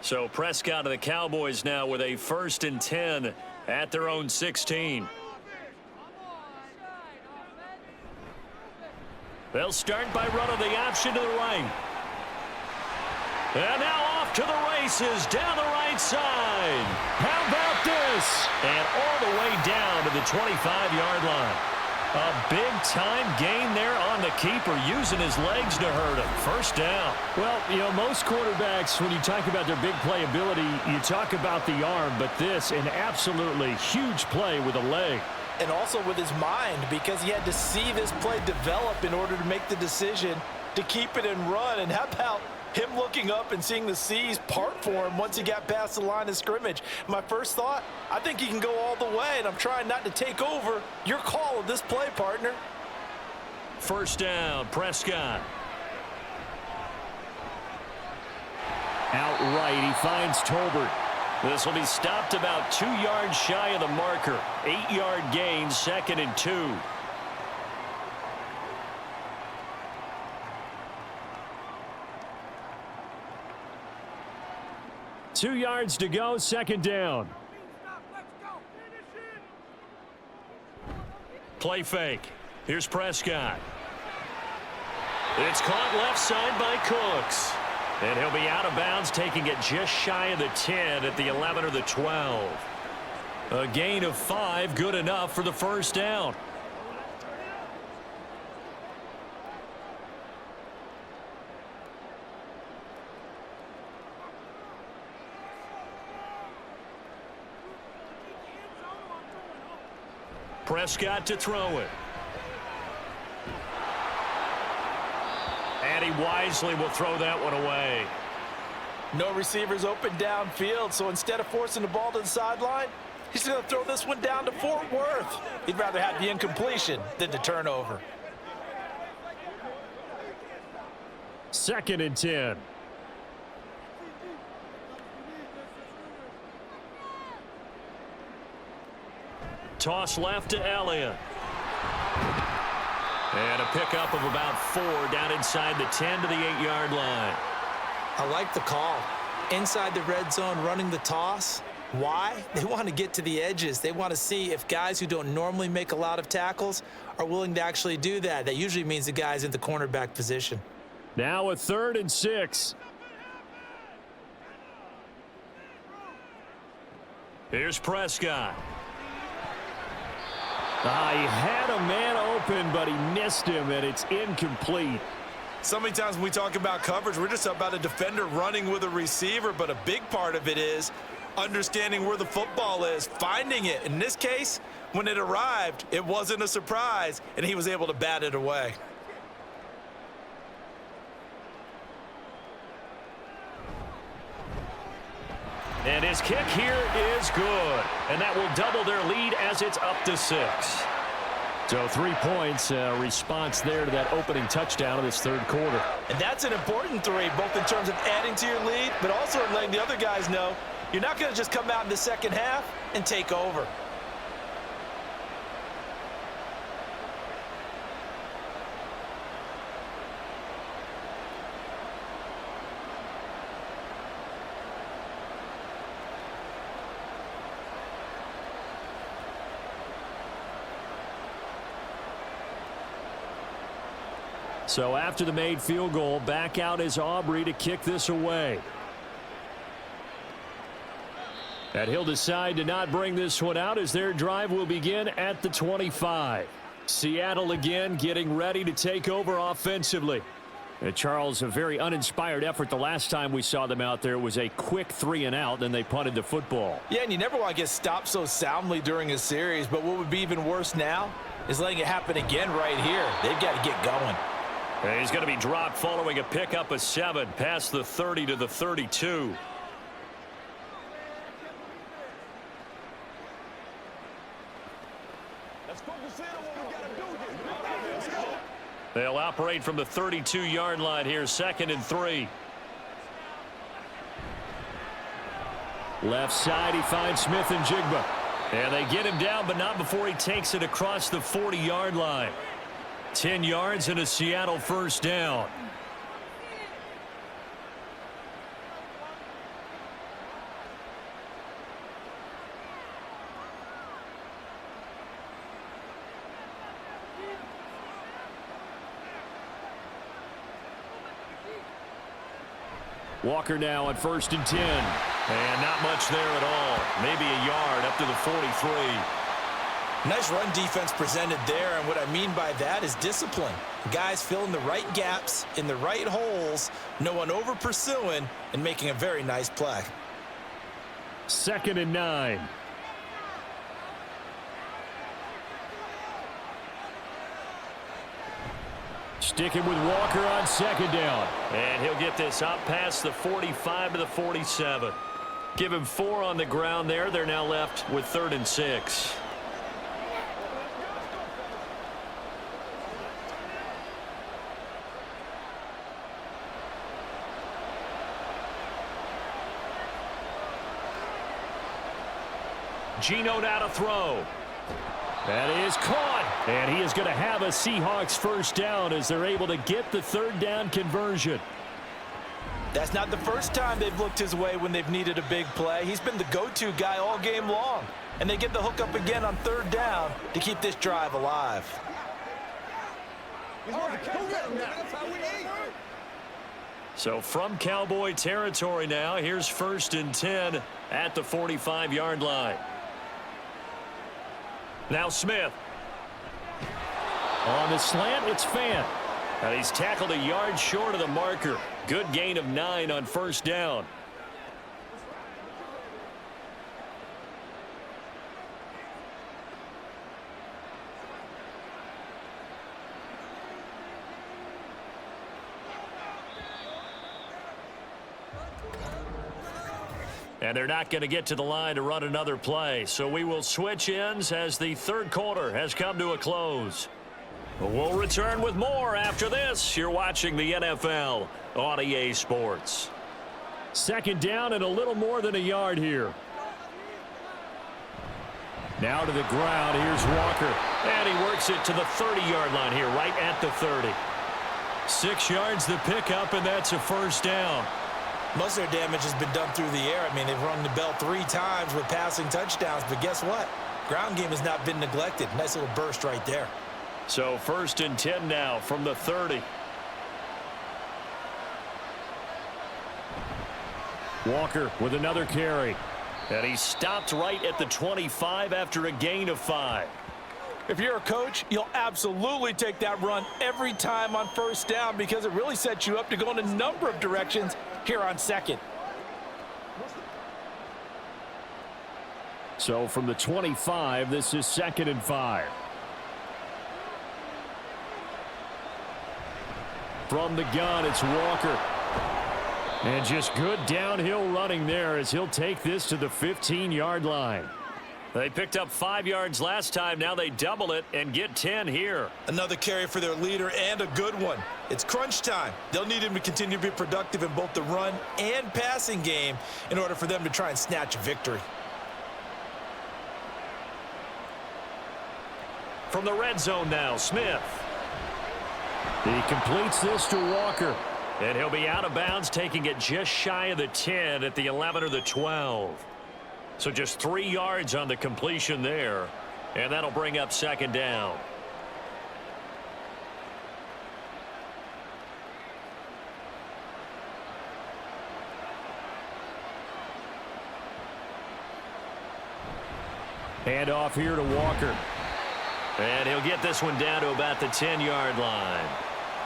So Prescott of the Cowboys now with a 1st and 10 at their own 16. They'll start by running the option to the right. And now off to the races down the right side. How about this? And all the way down to the 25-yard line. A big-time gain there on the keeper, using his legs to hurt him. 1st down. Well, you know, most quarterbacks, when you talk about their big playability, you talk about the arm, but this, an absolutely huge play with a leg. And also with his mind, because he had to see this play develop in order to make the decision to keep it and run. And how about him looking up and seeing the seas part for him once he got past the line of scrimmage? My first thought, I think he can go all the way, and I'm trying not to take over your call of this play, partner. 1st down, Prescott. Outright, he finds Tolbert. This will be stopped about 2 yards shy of the marker. 8-yard gain, 2nd and 2. Two yards to go, 2nd down. Play fake. Here's Prescott. It's caught left side by Cooks. And he'll be out of bounds, taking it just shy of the 10 at the 11 or the 12. A gain of 5, good enough for the 1st down. Prescott to throw it. And he wisely will throw that one away. No receivers open downfield, so instead of forcing the ball to the sideline, he's going to throw this one down to Fort Worth. He'd rather have the incompletion than the turnover. 2nd and 10. Toss left to Elliott. And a pickup of about 4 down inside the 10 to the 8-yard line. I like the call. Inside the red zone, running the toss. Why? They want to get to the edges. They want to see if guys who don't normally make a lot of tackles are willing to actually do that. That usually means the guy's in the cornerback position. Now a 3rd and 6. Here's Prescott. He had a man open, but he missed him, and it's incomplete. So many times when we talk about coverage, we're just about a defender running with a receiver, but a big part of it is understanding where the football is, finding it. In this case, when it arrived, it wasn't a surprise, and he was able to bat it away. And his kick here is good. And that will double their lead as it's up to 6. So 3 points, response there to that opening touchdown of this 3rd quarter. And that's an important 3, both in terms of adding to your lead, but also in letting the other guys know you're not going to just come out in the 2nd half and take over. So after the made field goal, back out is Aubrey to kick this away. And he'll decide to not bring this one out as their drive will begin at the 25. Seattle again getting ready to take over offensively. Charles, a very uninspired effort the last time we saw them out there. It was a quick 3-and-out, then they punted the football. Yeah, and you never want to get stopped so soundly during a series, but what would be even worse now is letting it happen again right here. They've got to get going. And he's going to be dropped following a pickup of 7 past the 30 to the 32. They'll operate from the 32-yard line here, 2nd and 3. Left side, he finds Smith and Jigba. And they get him down, but not before he takes it across the 40-yard line. 10 yards and a Seattle first down. Walker now on 1st and 10. And not much there at all. Maybe a yard up to the 43. Nice run defense presented there, and what I mean by that is discipline. Guys filling the right gaps in the right holes, no one over pursuing, and making a very nice play. 2nd and 9. Sticking with Walker on 2nd down. And he'll get this up past the 45 to the 47. Give him 4 on the ground there. They're now left with 3rd and 6. Geno now to throw. That is caught. And he is going to have a Seahawks first down as they're able to get the 3rd down conversion. That's not the first time they've looked his way when they've needed a big play. He's been the go-to guy all game long. And they get the hook up again on 3rd down to keep this drive alive. So from Cowboy territory now, here's 1st and 10 at the 45-yard line. Now Smith. On the slant, it's Fant. And he's tackled a yard short of the marker. Good gain of 9 on 1st down. And they're not going to get to the line to run another play. So we will switch ends as the 3rd quarter has come to a close. We'll return with more after this. You're watching the NFL on EA Sports. 2nd down and a little more than a yard here. Now to the ground. Here's Walker. And he works it to the 30-yard line here, right at the 30. 6 yards the pickup, and that's a 1st down. Most of their damage has been done through the air. I mean, they've rung the bell 3 times with passing touchdowns, but guess what? Ground game has not been neglected. Nice little burst right there. So 1st and 10 now from the 30. Walker with another carry. And he stopped right at the 25 after a gain of 5. If you're a coach, you'll absolutely take that run every time on 1st down because it really sets you up to go in a number of directions here on 2nd. So from the 25, this is 2nd and 5. From the gun, it's Walker. And just good downhill running there as he'll take this to the 15-yard line. They picked up 5 yards last time. Now they double it and get 10 here. Another carry for their leader and a good one. It's crunch time. They'll need him to continue to be productive in both the run and passing game in order for them to try and snatch a victory. From the red zone now, Smith. He completes this to Walker. And he'll be out of bounds, taking it just shy of the 10 at the 11 or the 12. So just 3 yards on the completion there. And that'll bring up 2nd down. Hand off here to Walker. And he'll get this one down to about the 10-yard line.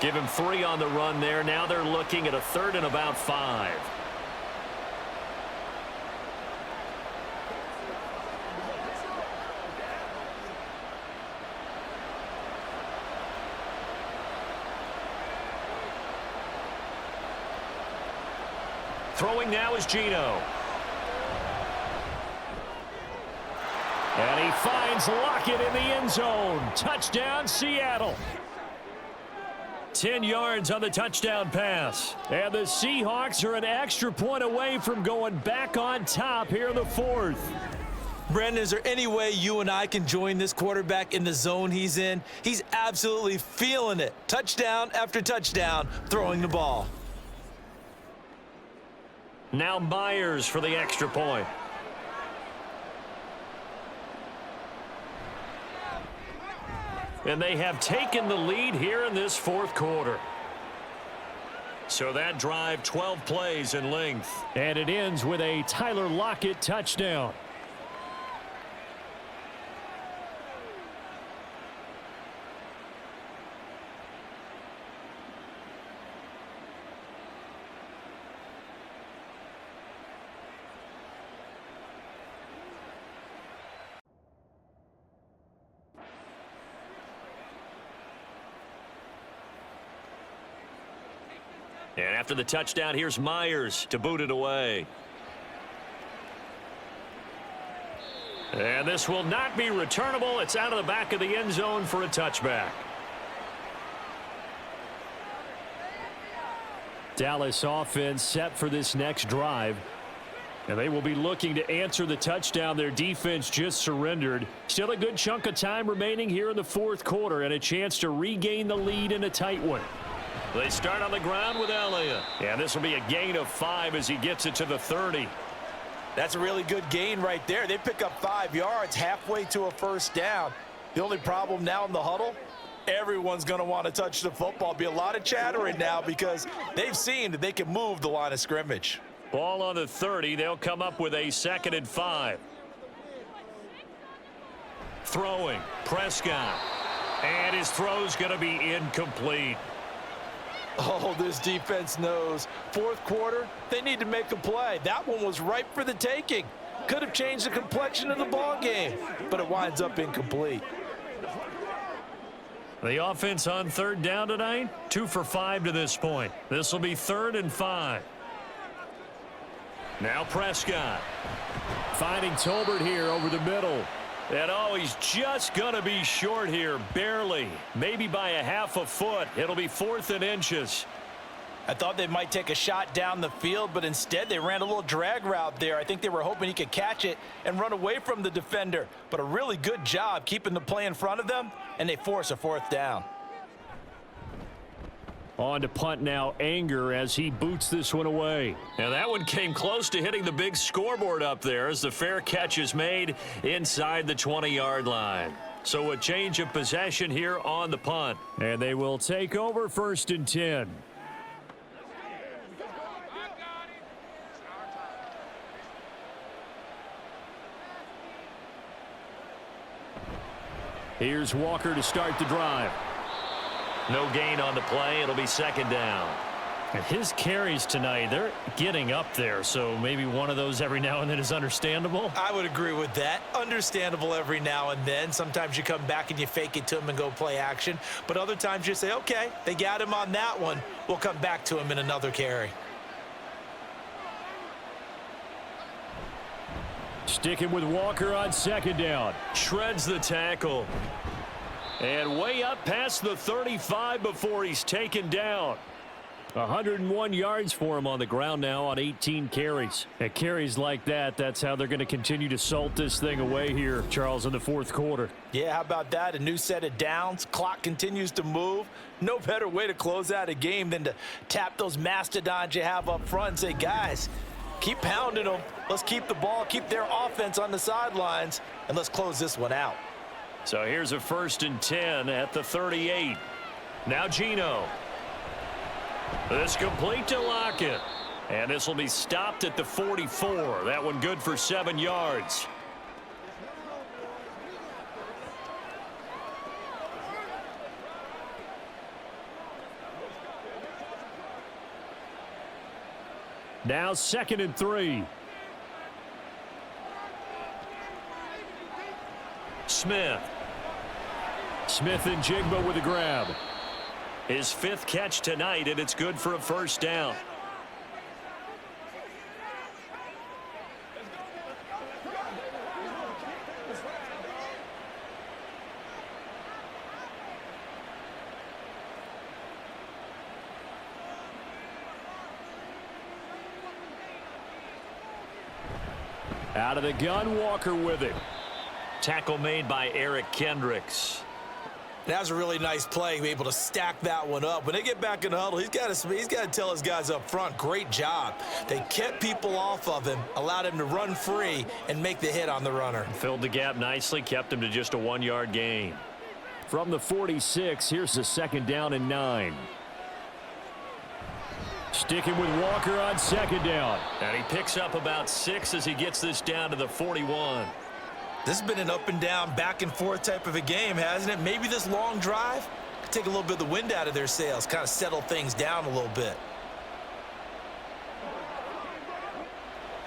Give him 3 on the run there. Now they're looking at a 3rd and about 5. Throwing now is Geno. And he finds Lockett in the end zone. Touchdown, Seattle. 10 yards on the touchdown pass. And the Seahawks are an extra point away from going back on top here in the 4th. Brandon, is there any way you and I can join this quarterback in the zone he's in? He's absolutely feeling it. Touchdown after touchdown, throwing the ball. Now Myers for the extra point. And they have taken the lead here in this 4th quarter. So that drive, 12 plays in length. And it ends with a Tyler Lockett touchdown. And after the touchdown, here's Myers to boot it away. And this will not be returnable. It's out of the back of the end zone for a touchback. Dallas offense set for this next drive. And they will be looking to answer the touchdown their defense just surrendered. Still a good chunk of time remaining here in the 4th quarter and a chance to regain the lead in a tight one. They start on the ground with Elliott. And this will be a gain of 5 as he gets it to the 30. That's a really good gain right there. They pick up 5 yards halfway to a first down. The only problem now in the huddle, everyone's going to want to touch the football. Be a lot of chattering now because they've seen that they can move the line of scrimmage. Ball on the 30. They'll come up with a 2nd and 5. Throwing. Prescott. And his throw's going to be incomplete. Oh, this defense knows. 4th quarter, they need to make a play. That one was ripe for the taking. Could have changed the complexion of the ball game, but it winds up incomplete. The offense on 3rd down tonight, 2 for 5 to this point. This will be 3rd and 5. Now Prescott. Finding Tolbert here over the middle. And oh, he's just going to be short here, barely. Maybe by a half a foot. It'll be 4th and inches. I thought they might take a shot down the field, but instead they ran a little drag route there. I think they were hoping he could catch it and run away from the defender. But a really good job keeping the play in front of them, and they force a 4th down. On to punt now, Anger as he boots this one away. And that one came close to hitting the big scoreboard up there as the fair catch is made inside the 20-yard line. So a change of possession here on the punt. And they will take over 1st and 10. Here's Walker to start the drive. No gain on the play. It'll be 2nd down. And his carries tonight, they're getting up there, so maybe one of those every now and then is understandable. I would agree with that. Understandable every now and then. Sometimes you come back and you fake it to him and go play action. But other times you say, okay, they got him on that one. We'll come back to him in another carry. Sticking with Walker on 2nd down. Shreds the tackle. And way up past the 35 before he's taken down. 101 yards for him on the ground now on 18 carries. At carries like that, that's how they're going to continue to salt this thing away here, Charles, in the 4th quarter. Yeah, how about that? A new set of downs. Clock continues to move. No better way to close out a game than to tap those mastodons you have up front and say, guys, keep pounding them. Let's keep the ball, keep their offense on the sidelines, and let's close this one out. So here's a 1st and 10 at the 38. Now Geno. This complete to Lockett. And this will be stopped at the 44. That one good for 7 yards. Now 2nd and 3. Smith and Jigba with a grab. His 5th catch tonight, and it's good for a first down. Out of the gun, Walker with it. Tackle made by Eric Kendricks. That was a really nice play, be able to stack that one up. When they get back in the huddle, he's got to tell his guys up front, great job. They kept people off of him, allowed him to run free and make the hit on the runner. Filled the gap nicely, kept him to just a 1-yard gain. From the 46, here's the 2nd down and 9. Sticking with Walker on 2nd down. And he picks up about 6 as he gets this down to the 41. This has been an up and down, back and forth type of a game, hasn't it? Maybe this long drive could take a little bit of the wind out of their sails, kind of settle things down a little bit.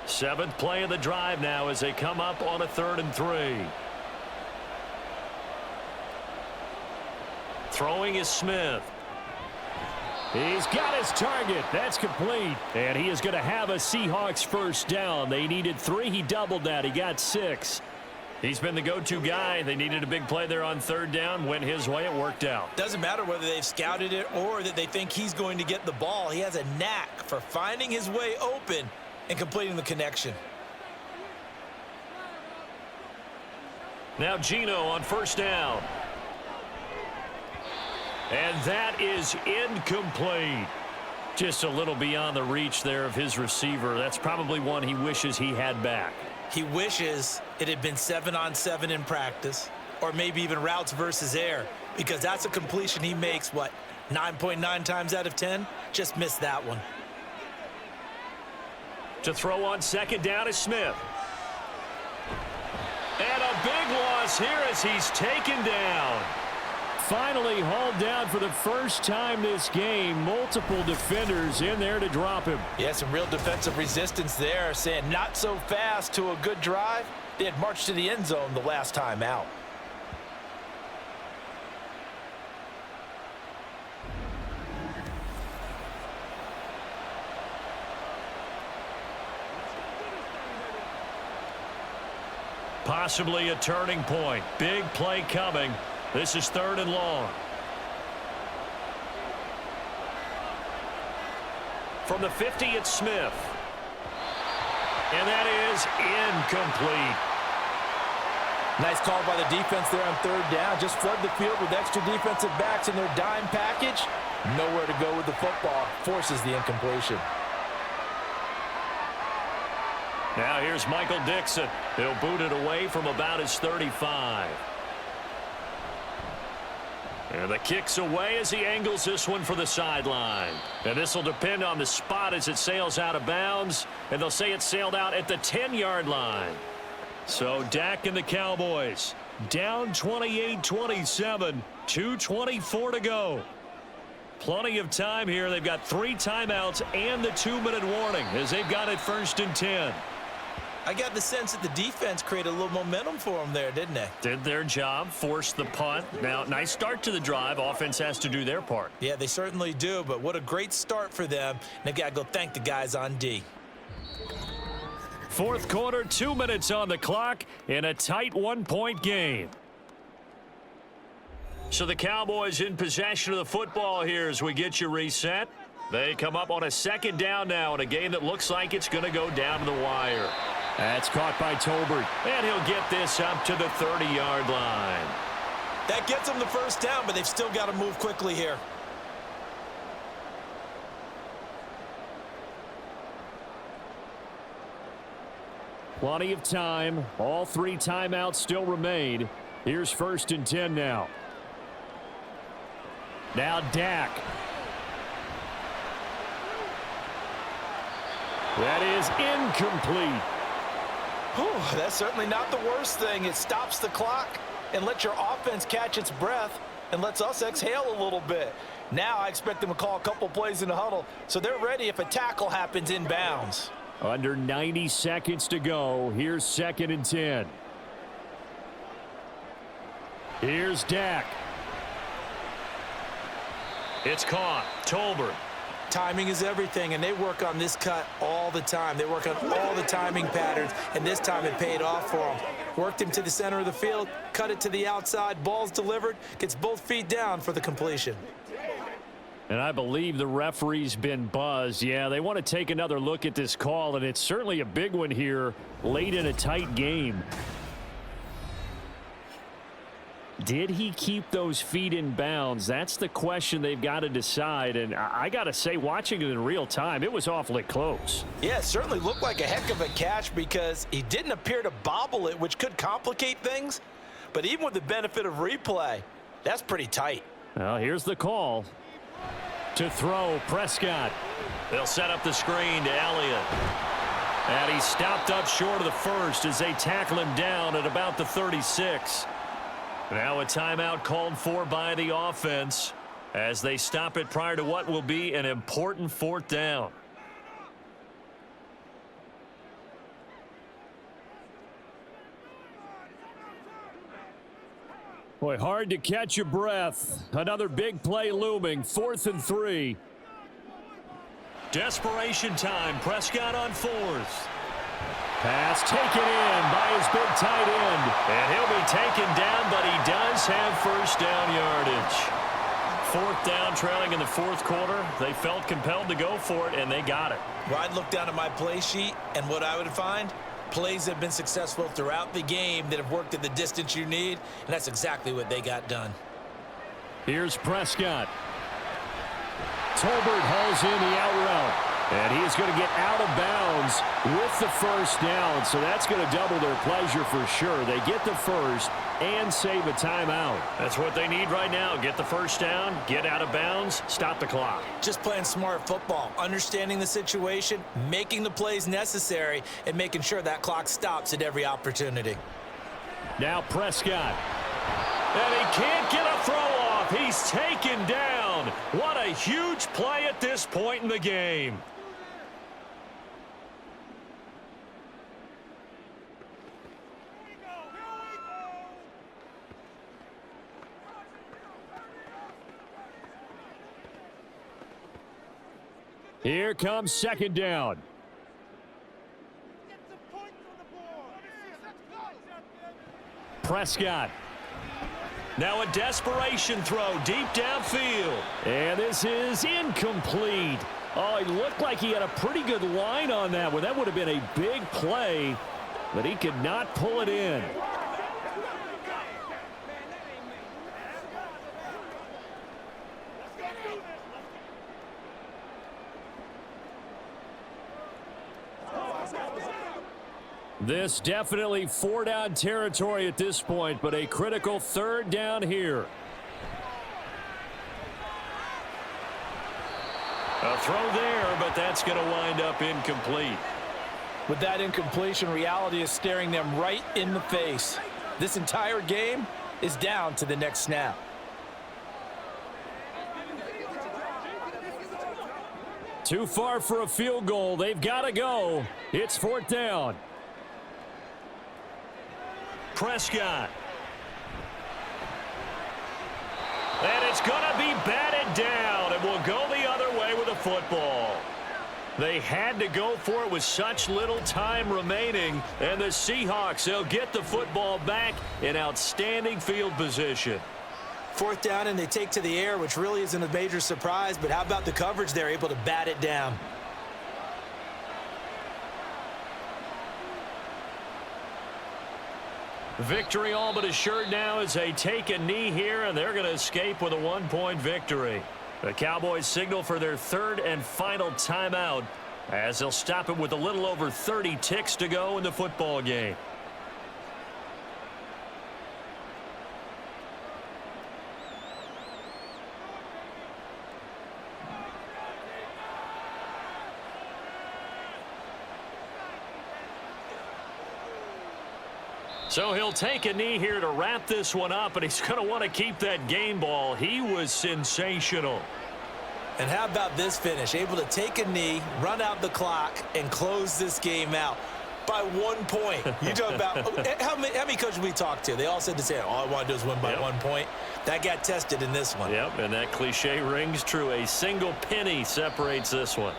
7th play of the drive now as they come up on a 3rd and 3. Throwing is Smith. He's got his target. That's complete. And he is going to have a Seahawks first down. They needed 3. He doubled that. He got 6. He's been the go-to guy. They needed a big play there on 3rd down. Went his way. It worked out. Doesn't matter whether they've scouted it or that they think he's going to get the ball. He has a knack for finding his way open and completing the connection. Now Geno on 1st down. And that is incomplete. Just a little beyond the reach there of his receiver. That's probably one he wishes he had back. He wishes it had been 7-on-7 in practice, or maybe even routes versus air, because that's a completion he makes, 9.9 times out of 10? Just missed that one. To throw on 2nd down is Smith. And a big loss here as he's taken down. Finally hauled down for the first time this game. Multiple defenders in there to drop him. Yeah, some real defensive resistance there, saying not so fast to a good drive. They had marched to the end zone the last time out. Possibly a turning point. Big play coming. This is 3rd and long. From the 50, it's Smith. And that is incomplete. Nice call by the defense there on 3rd down. Just flood the field with extra defensive backs in their dime package. Nowhere to go with the football. Forces the incompletion. Now here's Michael Dixon. He'll boot it away from about his 35. And the kick's away as he angles this one for the sideline. And this will depend on the spot as it sails out of bounds. And they'll say it sailed out at the 10-yard line. So Dak and the Cowboys down 28-27, 2:24 to go. Plenty of time here. They've got 3 timeouts and the 2-minute warning as they've got it 1st and 10. I got the sense that the defense created a little momentum for them there, didn't they? Did their job, forced the punt. Now, nice start to the drive. Offense has to do their part. Yeah, they certainly do, but what a great start for them. And they've got to go thank the guys on D. 4th quarter, 2 minutes on the clock in a tight 1-point game. So the Cowboys in possession of the football here as we get you reset. They come up on a 2nd down now in a game that looks like it's going to go down to the wire. That's caught by Tolbert. And he'll get this up to the 30-yard line. That gets them the first down, but they've still got to move quickly here. Plenty of time. All 3 timeouts still remain. Here's 1st and 10 now. Now Dak. That is incomplete. Whew, that's certainly not the worst thing. It stops the clock and lets your offense catch its breath and lets us exhale a little bit. Now I expect them to call a couple plays in the huddle, so they're ready if a tackle happens inbounds. Under 90 seconds to go. Here's 2nd and 10. Here's Dak. It's caught. Tolbert. Timing is everything, and they work on this cut all the time. They work on all the timing patterns, and this time it paid off for them. Worked him to the center of the field, cut it to the outside, ball's delivered, gets both feet down for the completion. And I believe the referee's been buzzed. Yeah, they want to take another look at this call, and it's certainly a big one here late in a tight game. Did he keep those feet in bounds? That's the question they've got to decide. And I got to say, watching it in real time, it was awfully close. Yeah, it certainly looked like a heck of a catch because he didn't appear to bobble it, which could complicate things. But even with the benefit of replay, that's pretty tight. Well, here's the call. To throw, Prescott. They'll set up the screen to Elliott. And he stopped up short of the first as they tackle him down at about the 36. Now a timeout called for by the offense as they stop it prior to what will be an important 4th down. Boy, hard to catch your breath. Another big play looming. 4th and 3. Desperation time. Prescott on 4th. Pass taken in by his big tight end. And he'll be taken down, but he does have 1st down yardage. 4th down, trailing in the 4th quarter. They felt compelled to go for it, and they got it. Well, I'd look down at my play sheet, and what I would find, plays have been successful throughout the game that have worked at the distance you need, and that's exactly what they got done. Here's Prescott. Tolbert hauls in the out route. And he is going to get out of bounds with the 1st down, so that's going to double their pleasure for sure. They get the 1st and save a timeout. That's what they need right now. Get the 1st down, get out of bounds, stop the clock. Just playing smart football, understanding the situation, making the plays necessary, and making sure that clock stops at every opportunity. Now Prescott. And he can't get a throw off. He's taken down. What a huge play at this point in the game. Here comes 2nd down. Prescott. Now a desperation throw deep downfield. And this is incomplete. Oh, he looked like he had a pretty good line on that one. That would have been a big play, but he could not pull it in. This definitely 4-down territory at this point, but a critical 3rd down here. A throw there, but that's going to wind up incomplete. With that incompletion, reality is staring them right in the face. This entire game is down to the next snap. Too far for a field goal. They've got to go. It's 4th down. Prescott. And it's going to be batted down, and will go the other way with the football. They had to go for it with such little time remaining, and the Seahawks, they'll get the football back in outstanding field position. 4th down, and they take to the air, which really isn't a major surprise, but how about the coverage? They're able to bat it down. Victory all but assured now as they take a knee here, and they're going to escape with a 1-point victory. The Cowboys signal for their 3rd and final timeout as they'll stop it with a little over 30 ticks to go in the football game. So he'll take a knee here to wrap this one up, and he's going to want to keep that game ball. He was sensational. And how about this finish? Able to take a knee, run out the clock, and close this game out by 1 point. You talk about how many coaches we talked to? They all said the same. All I want to do is win by 1 point. That got tested in this one. Yep, and that cliche rings true. A single penny separates this one.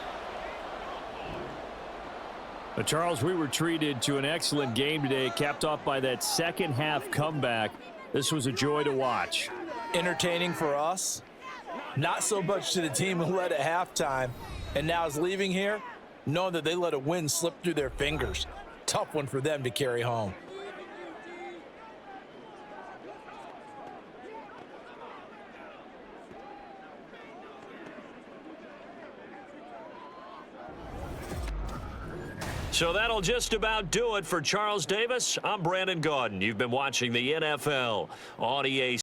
But Charles, we were treated to an excellent game today, capped off by that second half comeback. This was a joy to watch. Entertaining for us. Not so much to the team who led at halftime and now is leaving here, knowing that they let a win slip through their fingers. Tough one for them to carry home. So that'll just about do it for Charles Davis. I'm Brandon Gaudin. You've been watching the NFL on EA